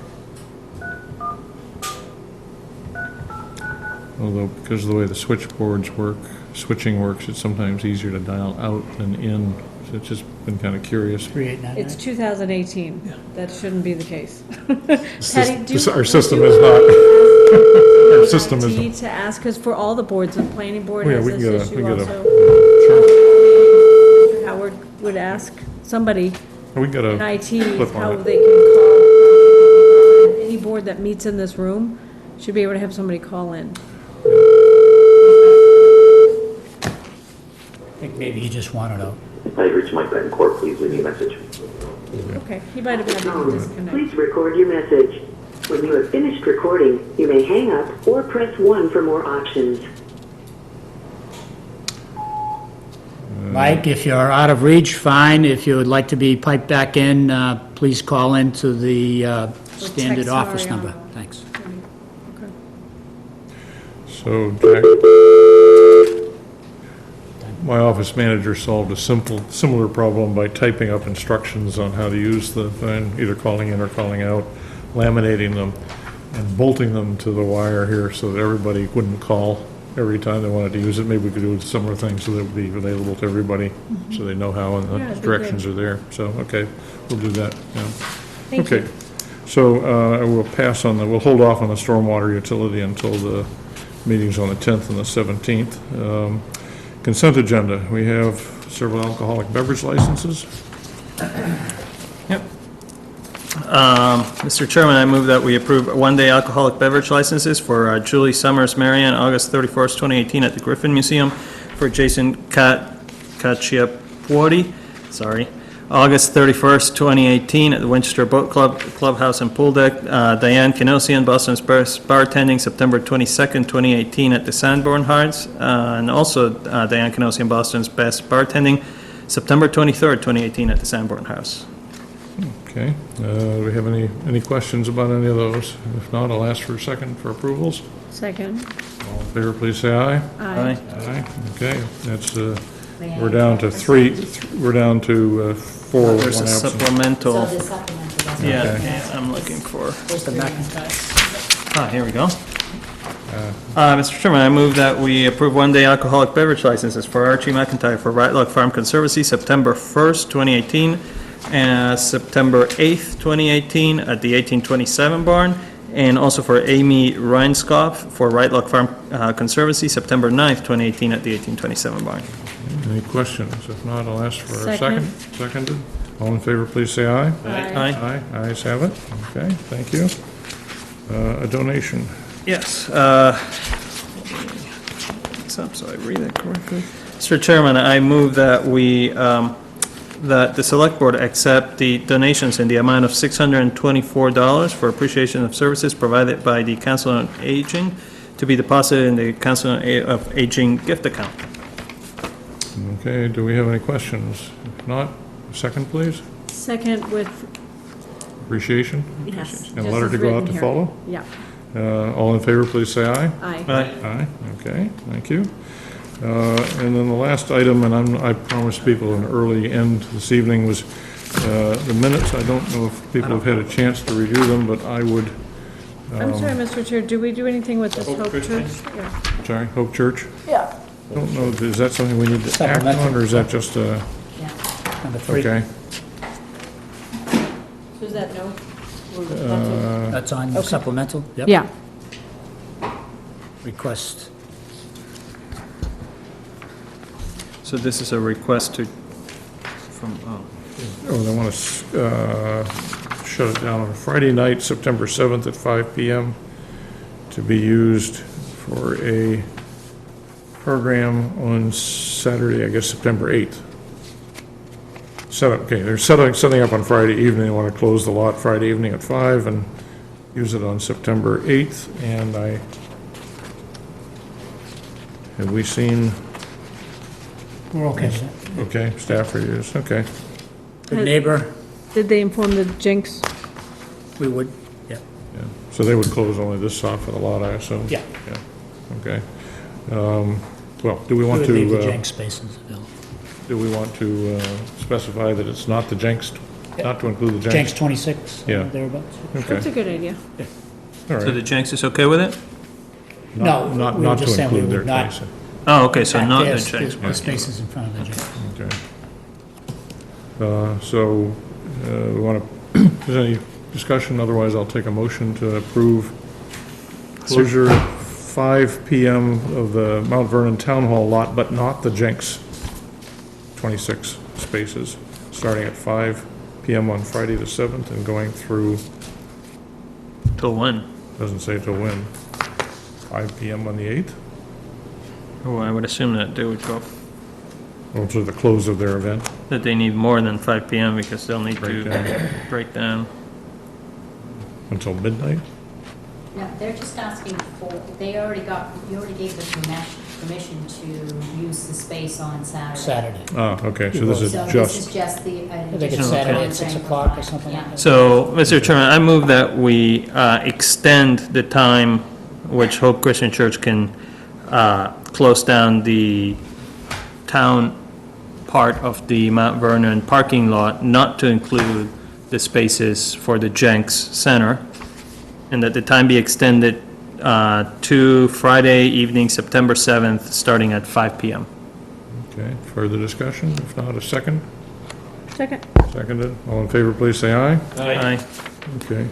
Although, because of the way the switching works, it's sometimes easier to dial out than in. So it's just been kind of curious. 3899. It's 2018. That shouldn't be the case. Our system is not, our system is, IT to ask, because for all the boards, the planning board Oh, yeah, has we can this get a- issue we can get a- also. sure, Mr. Howard would ask somebody we got in a IT clip how on it. they can call. Any board that meets in this room should be able to have somebody call in. I think maybe he just wanted to. I've reached Mike Betancourt. Please leave me a message. Okay, he might have had to disconnect. Please record your message. When you have finished recording, you may hang up or press 1 for more options. Mike, if you're out of reach, fine. If you would like to be piped back in, please call into the standard text office Mariano. number. Thanks. So, Jack, my office manager solved a similar problem by typing up instructions on how to use the thing, either calling in or calling out, laminating them, and bolting them to the wire here so that everybody wouldn't call every time they wanted to use it. Maybe we could do a similar thing so that it would be available to everybody, so they know how and Yeah, the it'd be directions are there. So, okay, we'll do that, yeah. Thank Okay, you. so we'll hold off on the stormwater utility until the meetings on the 10th and the 17th. Consent agenda, we have several alcoholic beverage licenses. Yep. Mr. Chairman, I move that we approve one-day alcoholic beverage licenses for Julie Summers Marion, August 31st, 2018, at the Griffin Museum, for Jason Cacciapuoti, August 31st, 2018, at the Winchester Boat Club, Clubhouse and Pool Deck. Diane Canosian, Boston's Best Bartending, September 22nd, 2018, at the Sanborn Hearts. And also Diane Canosian, Boston's Best Bartending, September 23rd, 2018, at the Sanborn House. Okay, do we have any questions about any of those? If not, I'll ask for a second for approvals. Second. All in favor, please say aye. Aye. Aye, okay, that's, we're down to we're down to four with There's one a absent. supplemental. So the supplemental, that's Yeah, Okay. yeah, I'm looking for. Where's the McIntyre? Here we go. Mr. Chairman, I move that we approve one-day alcoholic beverage licenses for Archie McIntyre for Right Log Farm Conservancy, September 1st, 2018, and September 8th, 2018, at the 1827 barn, and also for Amy Reinskopf for Right Log Farm Conservancy, September 9th, 2018, at the 1827 barn. Any questions? If not, I'll ask for a Second. second. Seconded. All in favor, please say aye. Aye. Aye, ayes have it. Okay, thank you. A donation. Yes. So I read it correctly. Mr. Chairman, I move that that the Select Board accept the donations in the amount of $624 for appreciation of services provided by the Council on Aging to be deposited in the Council on of Aging gift account. Okay, do we have any questions? If not, second, please. Second with, Appreciation. yes. And a letter to go out to follow? Yeah. All in favor, please say aye. Aye. Aye. Aye, okay, thank you. And then the last item, and I promised people an early end this evening, was the minutes. I don't know if people have had a chance to review them, but I would, I'm sorry, Mr. Chair, do we do anything with this Hope Hope Christian? Church? Yeah. sorry, Hope Church? Yeah. I don't know, is that something we need to act on, or is that just a, Number 3. okay? So is that no? That's on supplemental? Yep. Yeah. Request. So this is a request to, Oh, they want to shut it down on Friday night, September 7th at 5 PM, to be used for a program on Saturday, I guess, September 8th. They're setting up on Friday evening. They want to close the lot Friday evening at 5 and use it on September 8th. And have we seen, We're okay with that. okay, staff reviews, okay. Good neighbor, Did they inform the Jinx? we would, yeah. Yeah, so they would close only this half of the lot, I assume? Yeah. Yeah, okay. Well, do we We want would leave the to, jank spaces available. do we want to specify that it's not the Jenks, not to include the Jank's Jenks? 26, Yeah. thereabouts. That's a Okay, good idea. all so the right. Jenks is okay with it? No, Not, we were not to just saying we include their would not. Jenks. Oh, okay, so Back not there, the Jenks. the spaces in front of the jank. Okay. So, we want to, is there any discussion? Otherwise, I'll take a motion to approve closure 5 PM of the Mount Vernon Town Hall lot, but not the Jenks 26 spaces, starting at 5 PM on Friday the 7th and going through, Till when? doesn't say till when, 5 PM on the 8th? Oh, I would assume that they would go, Or to the close of their event? that they need more than 5 PM because they'll need Break to down. break down. Until midnight? No, they're just asking for, you already gave them the permission to use the space on Saturday. Saturday. Ah, okay, so this is So this just, is just the. I think it's Saturday at 6 o'clock or something like that. So, Mr. Chairman, I move that we extend the time which Hope Christian Church can close down the town part of the Mount Vernon parking lot, not to include the spaces for the Jenks Center, and that the time be extended to Friday evening, September 7th, starting at 5 PM. okay, further discussion? If not, a second? Second. Seconded. All in favor, please say aye. Aye. Okay.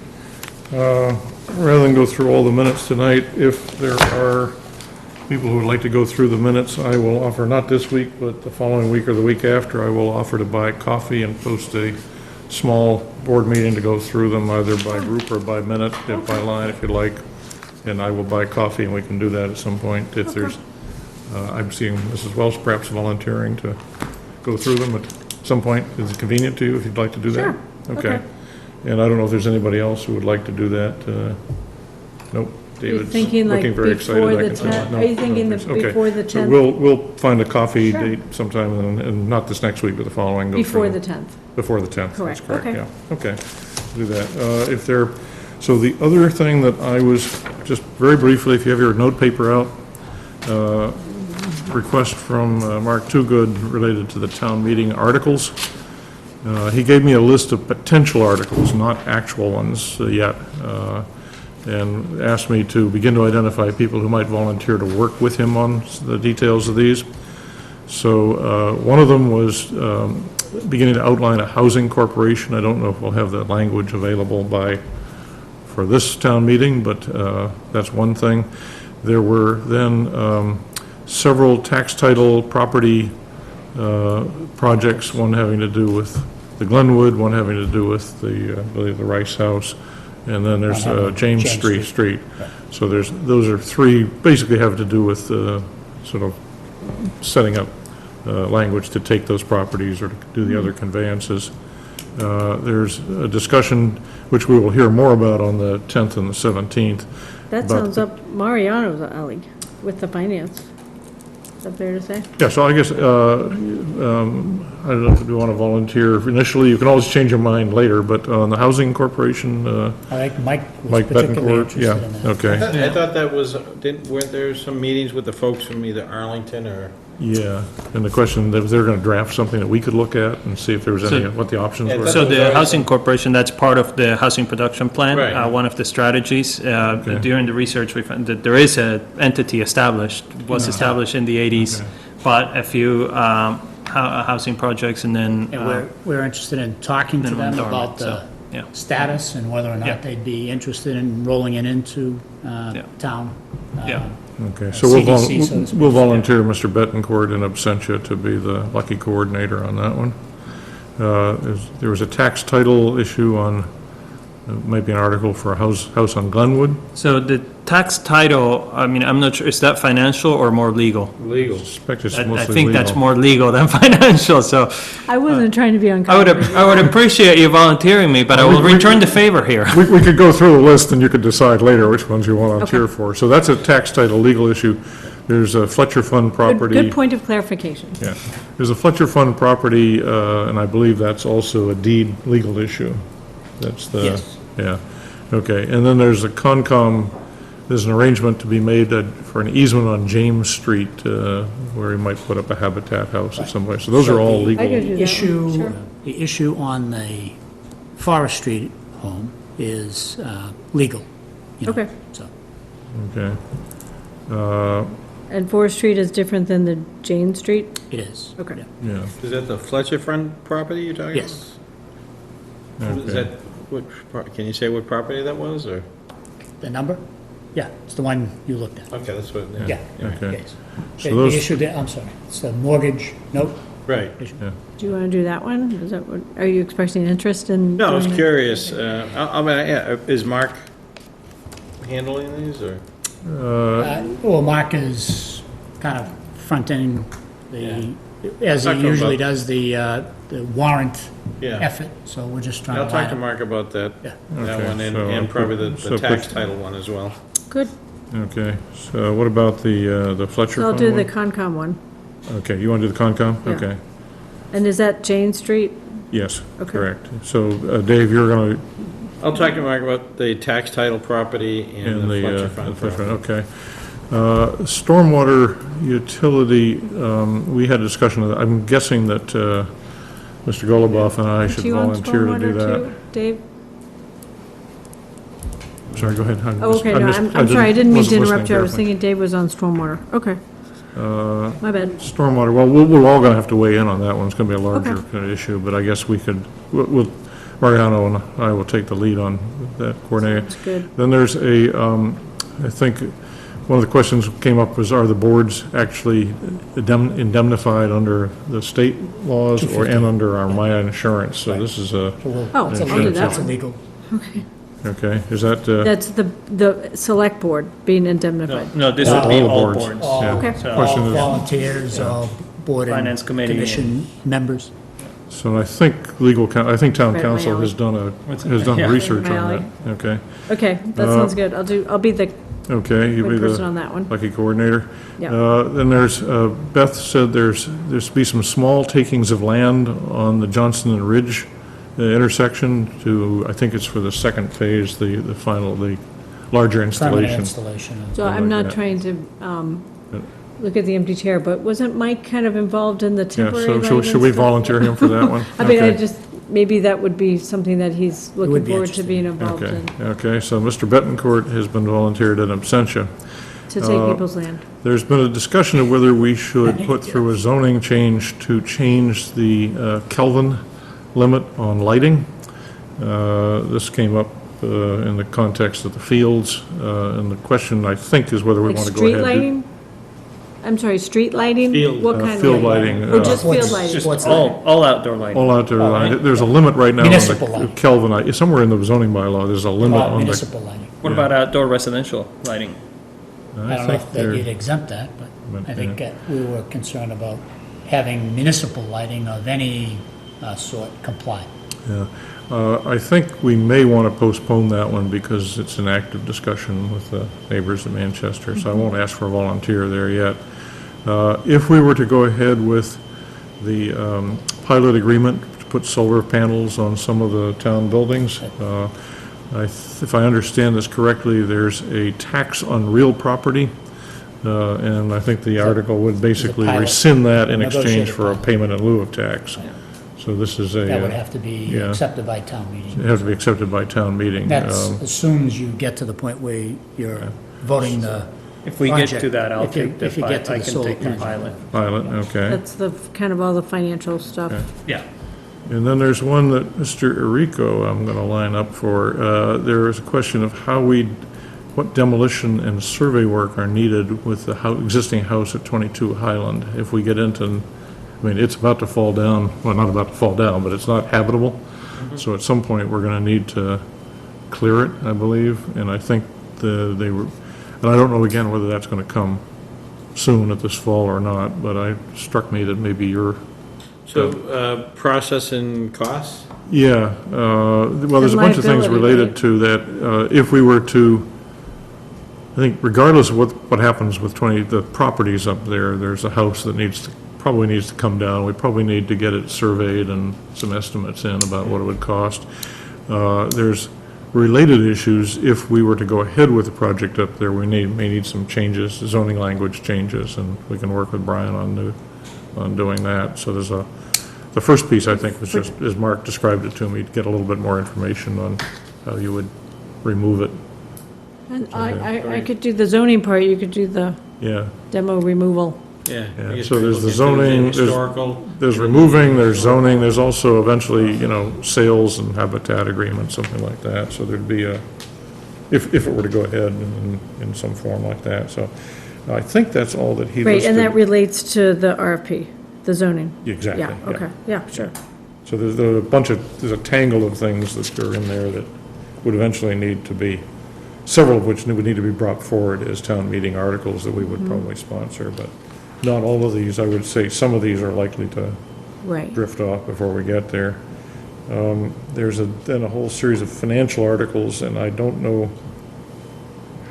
Rather than go through all the minutes tonight, if there are people who would like to go through the minutes, I will offer, not this week, but the following week or the week after, I will offer to buy coffee and post a small board meeting to go through them, either by group or by minute, if by line, if you'd like. And I will buy coffee, and we can do that at some point if there's, I'm seeing Mrs. Welch perhaps volunteering to go through them at some point. Is it convenient to you if you'd like to do that? Sure. Okay. Okay. And I don't know if there's anybody else who would like to do that. Nope, Are you David's thinking like looking very excited. before I the can tell. 10th? No, Are you thinking no, the okay. before the So 10th? we'll find a coffee Sure. date sometime, and not this next week, but the following. go Before through. the 10th. Before the 10th, that's Correct, correct, okay. yeah. Okay, do that. If there, so the other thing that I was, just very briefly, if you have your note paper out, request from Mark Toogood related to the town meeting articles. He gave me a list of potential articles, not actual ones yet, and asked me to begin to identify people who might volunteer to work with him on the details of these. So one of them was beginning to outline a housing corporation. I don't know if we'll have that language available for this town meeting, but that's one thing. There were then several tax title property projects, one having to do with the Glenwood, one having to do with the, I believe, the Rice House, and then there's James Street. So those are three, basically have to do with sort of setting up language to take those properties or to do the other conveyances. There's a discussion, which we will hear more about on the 10th and the 17th. That But- sounds up Mariano's alley with the finance. Is that fair to say? Yeah, so I guess, I don't know if you want to volunteer initially, you can always change your mind later, but on the Housing Corporation, I think Mike was Mike particularly Bettencourt, yeah, interested in that. okay. I thought that was, weren't there some meetings with the folks from either Arlington or? Yeah, and the question, if they're going to draft something that we could look at and see if there was any, So- what the options Yeah, were. So the Housing Corporation, that's part of the Housing Production Plan. Right. One of the strategies. During the research, we found that there is an entity established, was established in the 80s, Okay. but a few housing projects, and then, And we're interested in talking to then them went dormant, about the so, yeah. status and whether or Yeah. not they'd be interested in rolling it into town. Yeah. Okay, so we'll CDC, so to speak. we'll volunteer Mr. Bettencourt in absentia to be the lucky coordinator on that one. There was a tax title issue on, might be an article for a house on Glenwood. So the tax title, I mean, I'm not sure, is that financial or more legal? Legal. I suspect it's I mostly think that's legal. more legal than financial, so I wasn't trying to be I would, uncomfortable. I would appreciate you volunteering me, but I will return the favor here. We could go through the list, and you could decide later which ones you volunteer for. So that's a tax title legal issue. There's a Fletcher Fund property. Good point of clarification. Yeah, there's a Fletcher Fund property, and I believe that's also a deed legal issue. That's the. Yes. Yeah, okay, and then there's a Concom, there's an arrangement to be made for an easement on James Street, where he might put up a Habitat house at some place. So those are all I could legal. do that one, Issue, sure. the issue on the Forest Street home is legal. you know, Okay. So, Okay. And Forest Street is different than the Jane Street? it is. Okay. Yeah, Is that the Fletcher Fund property you're talking about? Yes. Is okay. that, can you say what property that was, or? The number? Yeah, it's the one you looked at. Okay, that's what, Yeah. Okay. yes. So The those- issue, I'm sorry, it's the mortgage note Right. issue. Do you want to do that one? Is that what, are you expressing interest in? No, I was doing that? curious, I mean, yeah, is Mark handling these, or? Well, Mark is kind of fronting as he Talk to him usually about- does, the warrant Yeah. effort, so we're just trying to I'll talk line to up. Mark about that, Yeah. that Okay, one, so and probably so the tax put- title one as well. Good. Okay, so what about the Fletcher So I'll Fund do the one? Concom one. Okay, you want to do the Concom? Yeah. Okay, And is that Jane Street? yes, Okay. correct. So Dave, you're going to, I'll talk to Mark about the tax title property and in the the, Fletcher the Fund Fletcher property. Fund, okay. Stormwater utility, we had a discussion of that. I'm guessing that Mr. Goluboff and I should Do you on volunteer to do stormwater that. too, Dave? Sorry, go ahead. Oh, okay, no, I'm sorry, I didn't mean to interrupt you. I was carefully. thinking Dave was on stormwater. Okay. My bad. Stormwater, well, we're all gonna have to weigh in on that one, it's gonna be a larger Okay. kind of issue, but I guess we could, Mariano and I will take the lead on that coordinating. That's good. Then there's I think, one of the questions came up was, are the boards actually indemnified under the state laws and under our Maya insurance? So this is a, So we'll- Oh, it's I'll do illegal. that It's one. illegal. okay, is that, That's the select board being indemnified. No, this All would be the all boards. boards. yeah. Okay. So- Question All is- volunteers, all board and Finance committee. commission members. So I think I think town Right, council my has done Yeah. research My on alley. that, okay. Okay, that sounds good. I'll be the Okay, you'll be point person on the that one. lucky coordinator. Yeah. Then there's, Beth said there's to be some small takings of land on the Johnston and Ridge intersection to, I think it's for the second phase, the final, the larger Permanent installation. installation. So I'm not Yeah. trying to look at the empty chair, but wasn't Mike kind of involved in the Yeah, temporary so lighting should we stuff? volunteer him for that one? I mean, I Okay. just, maybe that would be something that he's looking would be forward to interesting. being involved Okay, in, okay, so Mr. Betancourt has been volunteered in absentia. to take people's land. There's been a discussion of whether we should put through a zoning change to change the Kelvin limit on lighting. This came up in the context of the fields, and the question, I think, is whether we Like want to go street ahead. lighting? I'm sorry, street lighting? Field, What kind of Field lighting? lighting. Or just field What's- lighting? Just What's all outdoor lighting. All outdoor, right. there's a limit right now on Municipal the lighting. Kelvin, somewhere in the zoning bylaw, there's a limit on the. Municipal lighting. What Yeah. about outdoor residential lighting? I don't know if they're- they'd exempt that, but But, I think we were concerned about having municipal lighting of any sort comply. Yeah, I think we may want to postpone that one because it's an active discussion with the neighbors of Manchester, so I won't ask for a volunteer there yet. If we were to go ahead with the pilot agreement to put solar panels on some of the town buildings, if I understand this correctly, there's a tax on real property, and I think the article would basically pilot. rescind that in Negotiated exchange for a pilot. payment in lieu of tax. So this is a. That would have to be yeah. accepted by town meeting. It has to be accepted by town meeting. That's as soon as you get to the point where you're voting the If we get project. to that, I'll If you- take the if you pilot, get to I the can solar take the project. pilot. Pilot, okay. That's the, kind of all the financial stuff. Okay. Yeah. And then there's one that Mr. Erico, I'm going to line up for. There is a question of what demolition and survey work are needed with the existing house at 22 Highland. If we get into, I mean, it's about to fall down, well, not about to fall down, but it's not habitable. So at some point, we're going to need to clear it, I believe. And I think and I don't know again whether that's going to come soon at this fall or not, but it struck me that maybe you're. So, process and costs? Yeah, well, there's a bunch of things liability, related right? to that. If we were to, I think regardless of what happens with the properties up there, there's a house that probably needs to come down. We probably need to get it surveyed and some estimates in about what it would cost. There's related issues. If we were to go ahead with the project up there, we may need some changes, zoning language changes, and we can work with Brian on doing that. So the first piece, I think, was just, as Mark described it to me, to get a little bit more information on how you would remove it. And I could do the zoning part, you could do the Yeah, demo removal. Yeah. Yeah, I guess so we there's look the at zoning, there's- Historical. there's removing, there's zoning, there's also eventually, sales and habitat agreement, something like that. So there'd be if it were to go ahead in some form like that. So I think that's all that he Right, listed. and that relates to the RFP, the zoning. Exactly, Yeah, yeah. okay, yeah, sure. So there's a tangle of things that are in there that would eventually need to be, several of which would need to be brought forward as town meeting articles that we would probably sponsor, but not all of these. I would say some of these are likely to Right. drift off before we get there. There's then a whole series of financial articles, and I don't know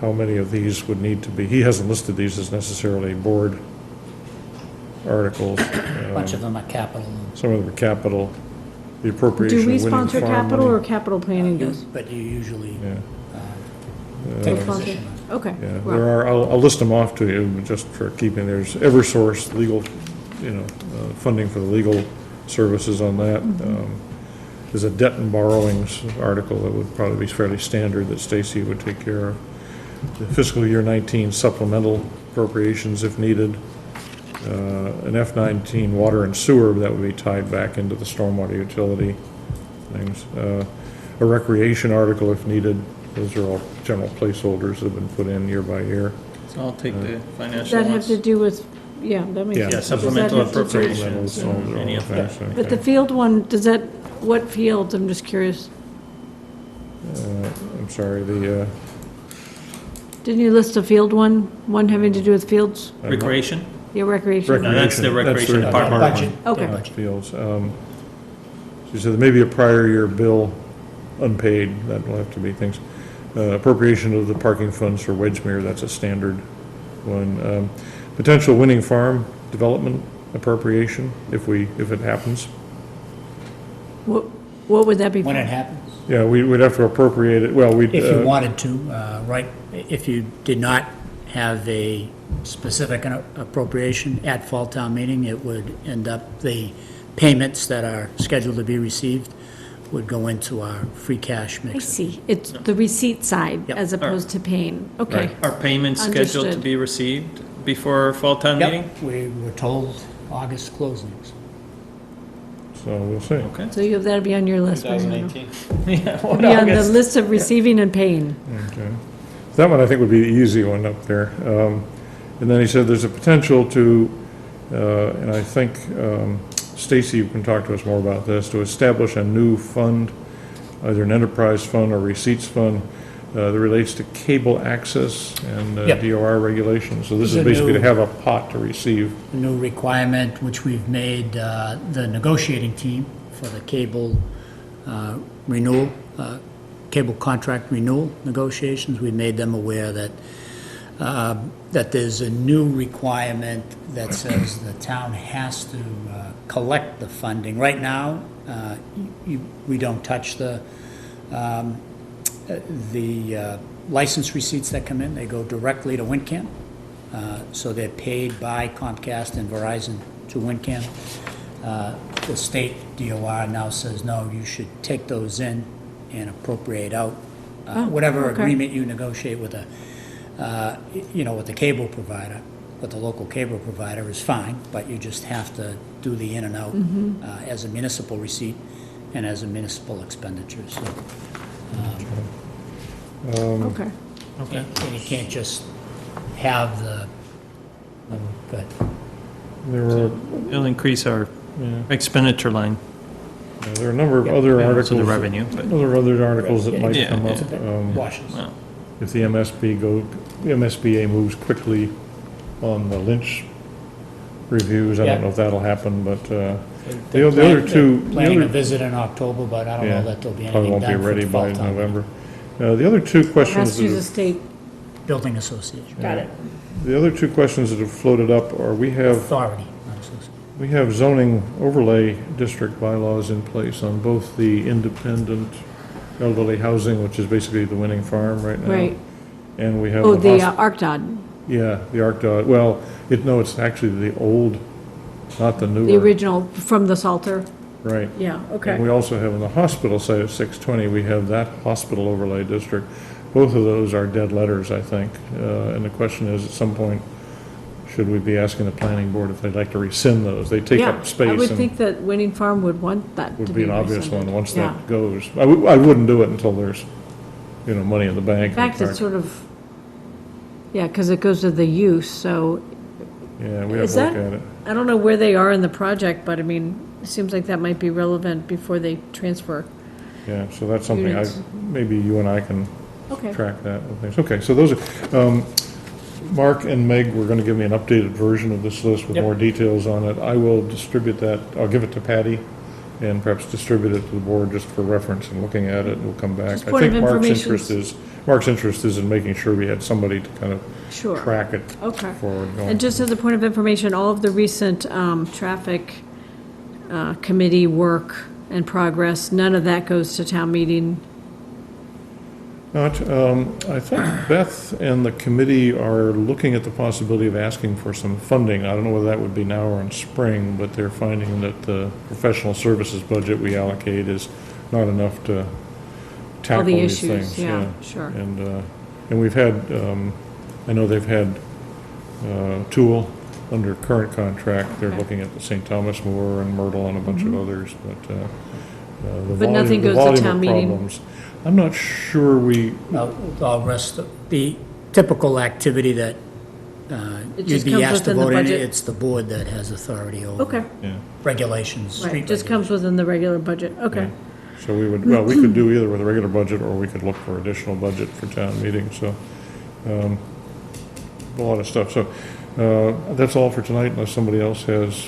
how many of these would need to be, he hasn't listed these as necessarily board articles. A bunch of them are capital. Some of them are capital, the appropriation Do of we winning farm sponsor capital or money. capital planning does? But you usually Yeah. take a Sponsor? position on it. Okay. Yeah, right. there are, I'll list them off to you, just for keeping, there's Eversource, legal, funding for the legal services on that. There's a debt and borrowings article that would probably be fairly standard that Stacy would take care of. The fiscal year 19 supplemental appropriations if needed. An F-19 water and sewer, that would be tied back into the stormwater utility things. A recreation article if needed. Those are all general placeholders that have been put in year by year. So I'll take the Does financial that have ones. to do with, yeah, that makes Yeah. sense. Yeah, Does that supplemental have to do- appropriations All and any of that. things, But the okay. field one, does that, what fields? I'm just curious. I'm sorry, the, Didn't you list a field one having to do with fields? Recreation? Yeah, recreation? No, that's the recreation their department. Budget. Okay. their Budget fields. She said there may be a prior year bill unpaid, that will have to be things. Appropriation of the parking funds for Wedgemere, that's a standard one. Potential winning farm development appropriation, if it happens. What would that be? When for? it happens. Yeah, we'd have to appropriate it, well, we'd. If you wanted to, right, if you did not have a specific appropriation at fall town meeting, it would end up, the payments that are scheduled to be received would go into our free cash I mix. see. It's the receipt side Yep. as opposed to paying. Okay. Are payments scheduled to Understood. be received before fall town meeting? Yep, we were told August closings. So we'll see. Okay. So that'll be on your list. Mariano. 2018. Yeah, what Be on the August? list of receiving and paying. Okay. That one I think would be the easy one up there. And then he said there's a potential to, and I think Stacy can talk to us more about this, to establish a new fund, either an enterprise fund or receipts fund that relates to cable access and Yep. DOR regulations. So this There's is a basically to new- have a pot to receive. A new requirement, which we've made the negotiating team for the cable renewal, cable contract renewal negotiations, we made them aware that, that there's a new requirement that says the town has to collect the funding. Right now, we don't touch the license receipts that come in, they go directly to WinCam. So they're paid by Comcast and Verizon to WinCam. The state DOR now says, no, you should take those in and appropriate out whatever okay. agreement you negotiate with with the cable provider, with the local cable provider is fine, but you just have to do the in and out as a municipal receipt and as a municipal expenditure, so. Okay. Okay. And you can't just have the, good. There were, It'll increase our expenditure line, there are a number of other so articles. the revenue, but, Other articles that might Yeah, come yeah. up. Washes. well, If the MSBA moves quickly on the Lynch reviews, I Yeah. don't know if that'll happen, but the They're other two. the Planning a other- visit in October, but I don't yeah, know that there'll be Probably anything won't be done for ready the by fall town. November. The other two questions, Massachusetts State, Building Association. got it. the other two questions that have floated up are, we have Authority, not association. We have zoning overlay district bylaws in place on both the independent elderly housing, which is basically the winning farm right now. Right. And we have. Oh, the hosp- ARCDOT, Yeah, the ARCDOT, well, it's actually the old, not the newer. the original from the Salter. Right. Yeah, And okay. we also have on the hospital side of 620, we have that hospital overlay district. Both of those are dead letters, I think. And the question is, at some point, should we be asking the planning board if they'd like to rescind those? They take Yeah, up space I would and think that Winning Farm would want that to would be be an obvious rescinded. one once Yeah. that goes. I wouldn't do it until there's, money in the bank. In fact, it's sort of, yeah, because it goes to the use, so Yeah, we have is to look that- at it. I don't know where they are in the project, but I mean, it seems like that might be relevant before they transfer. Yeah, so that's something Units. maybe you and I can Okay. track that with things. Okay, so those are, Mark and Meg were gonna give me an updated version of this list with Yep. more details on it. I will distribute that, I'll give it to Patty, and perhaps distribute it to the board just for reference and looking at it, and we'll come back. Just I point of think Mark's information. interest is in making sure we had somebody to kind of Sure. track it Okay. forward. going. And just as a point of information, all of the recent traffic committee work and progress, none of that goes to town meeting. I think Beth and the committee are looking at the possibility of asking for some funding. I don't know whether that would be now or in spring, but they're finding that the professional services budget we allocate is not enough to tackle the these issues, things. yeah, sure. And we've had, I know they've had Tool under current contract. They're Okay. looking at the St. Thomas More and Myrtle and a bunch of others, but But nothing goes to town meeting? I'm not sure we, All rest, the typical activity that It you'd just be comes asked to within the vote in, budget? it's the board that has authority over Okay, yeah. regulations, right, street just comes within the regular budget, okay. So we would, well, we could do either with a regular budget, or we could look for additional budget for town meetings, so, a lot of stuff. So, that's all for tonight, unless somebody else has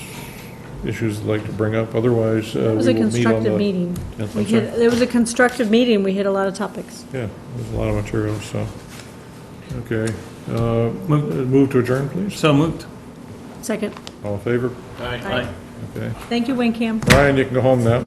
issues they'd like to bring up. Otherwise, we It will was a meet on the... constructive meeting. Yes, We I'm sorry. hit, it was a constructive meeting, we hit a lot of topics. Yeah, there's a lot of material, so, okay. Move to adjourn, please. So moved. Second. All in favor? Aye. Okay. Thank you, Winkham. Brian, you can go home now.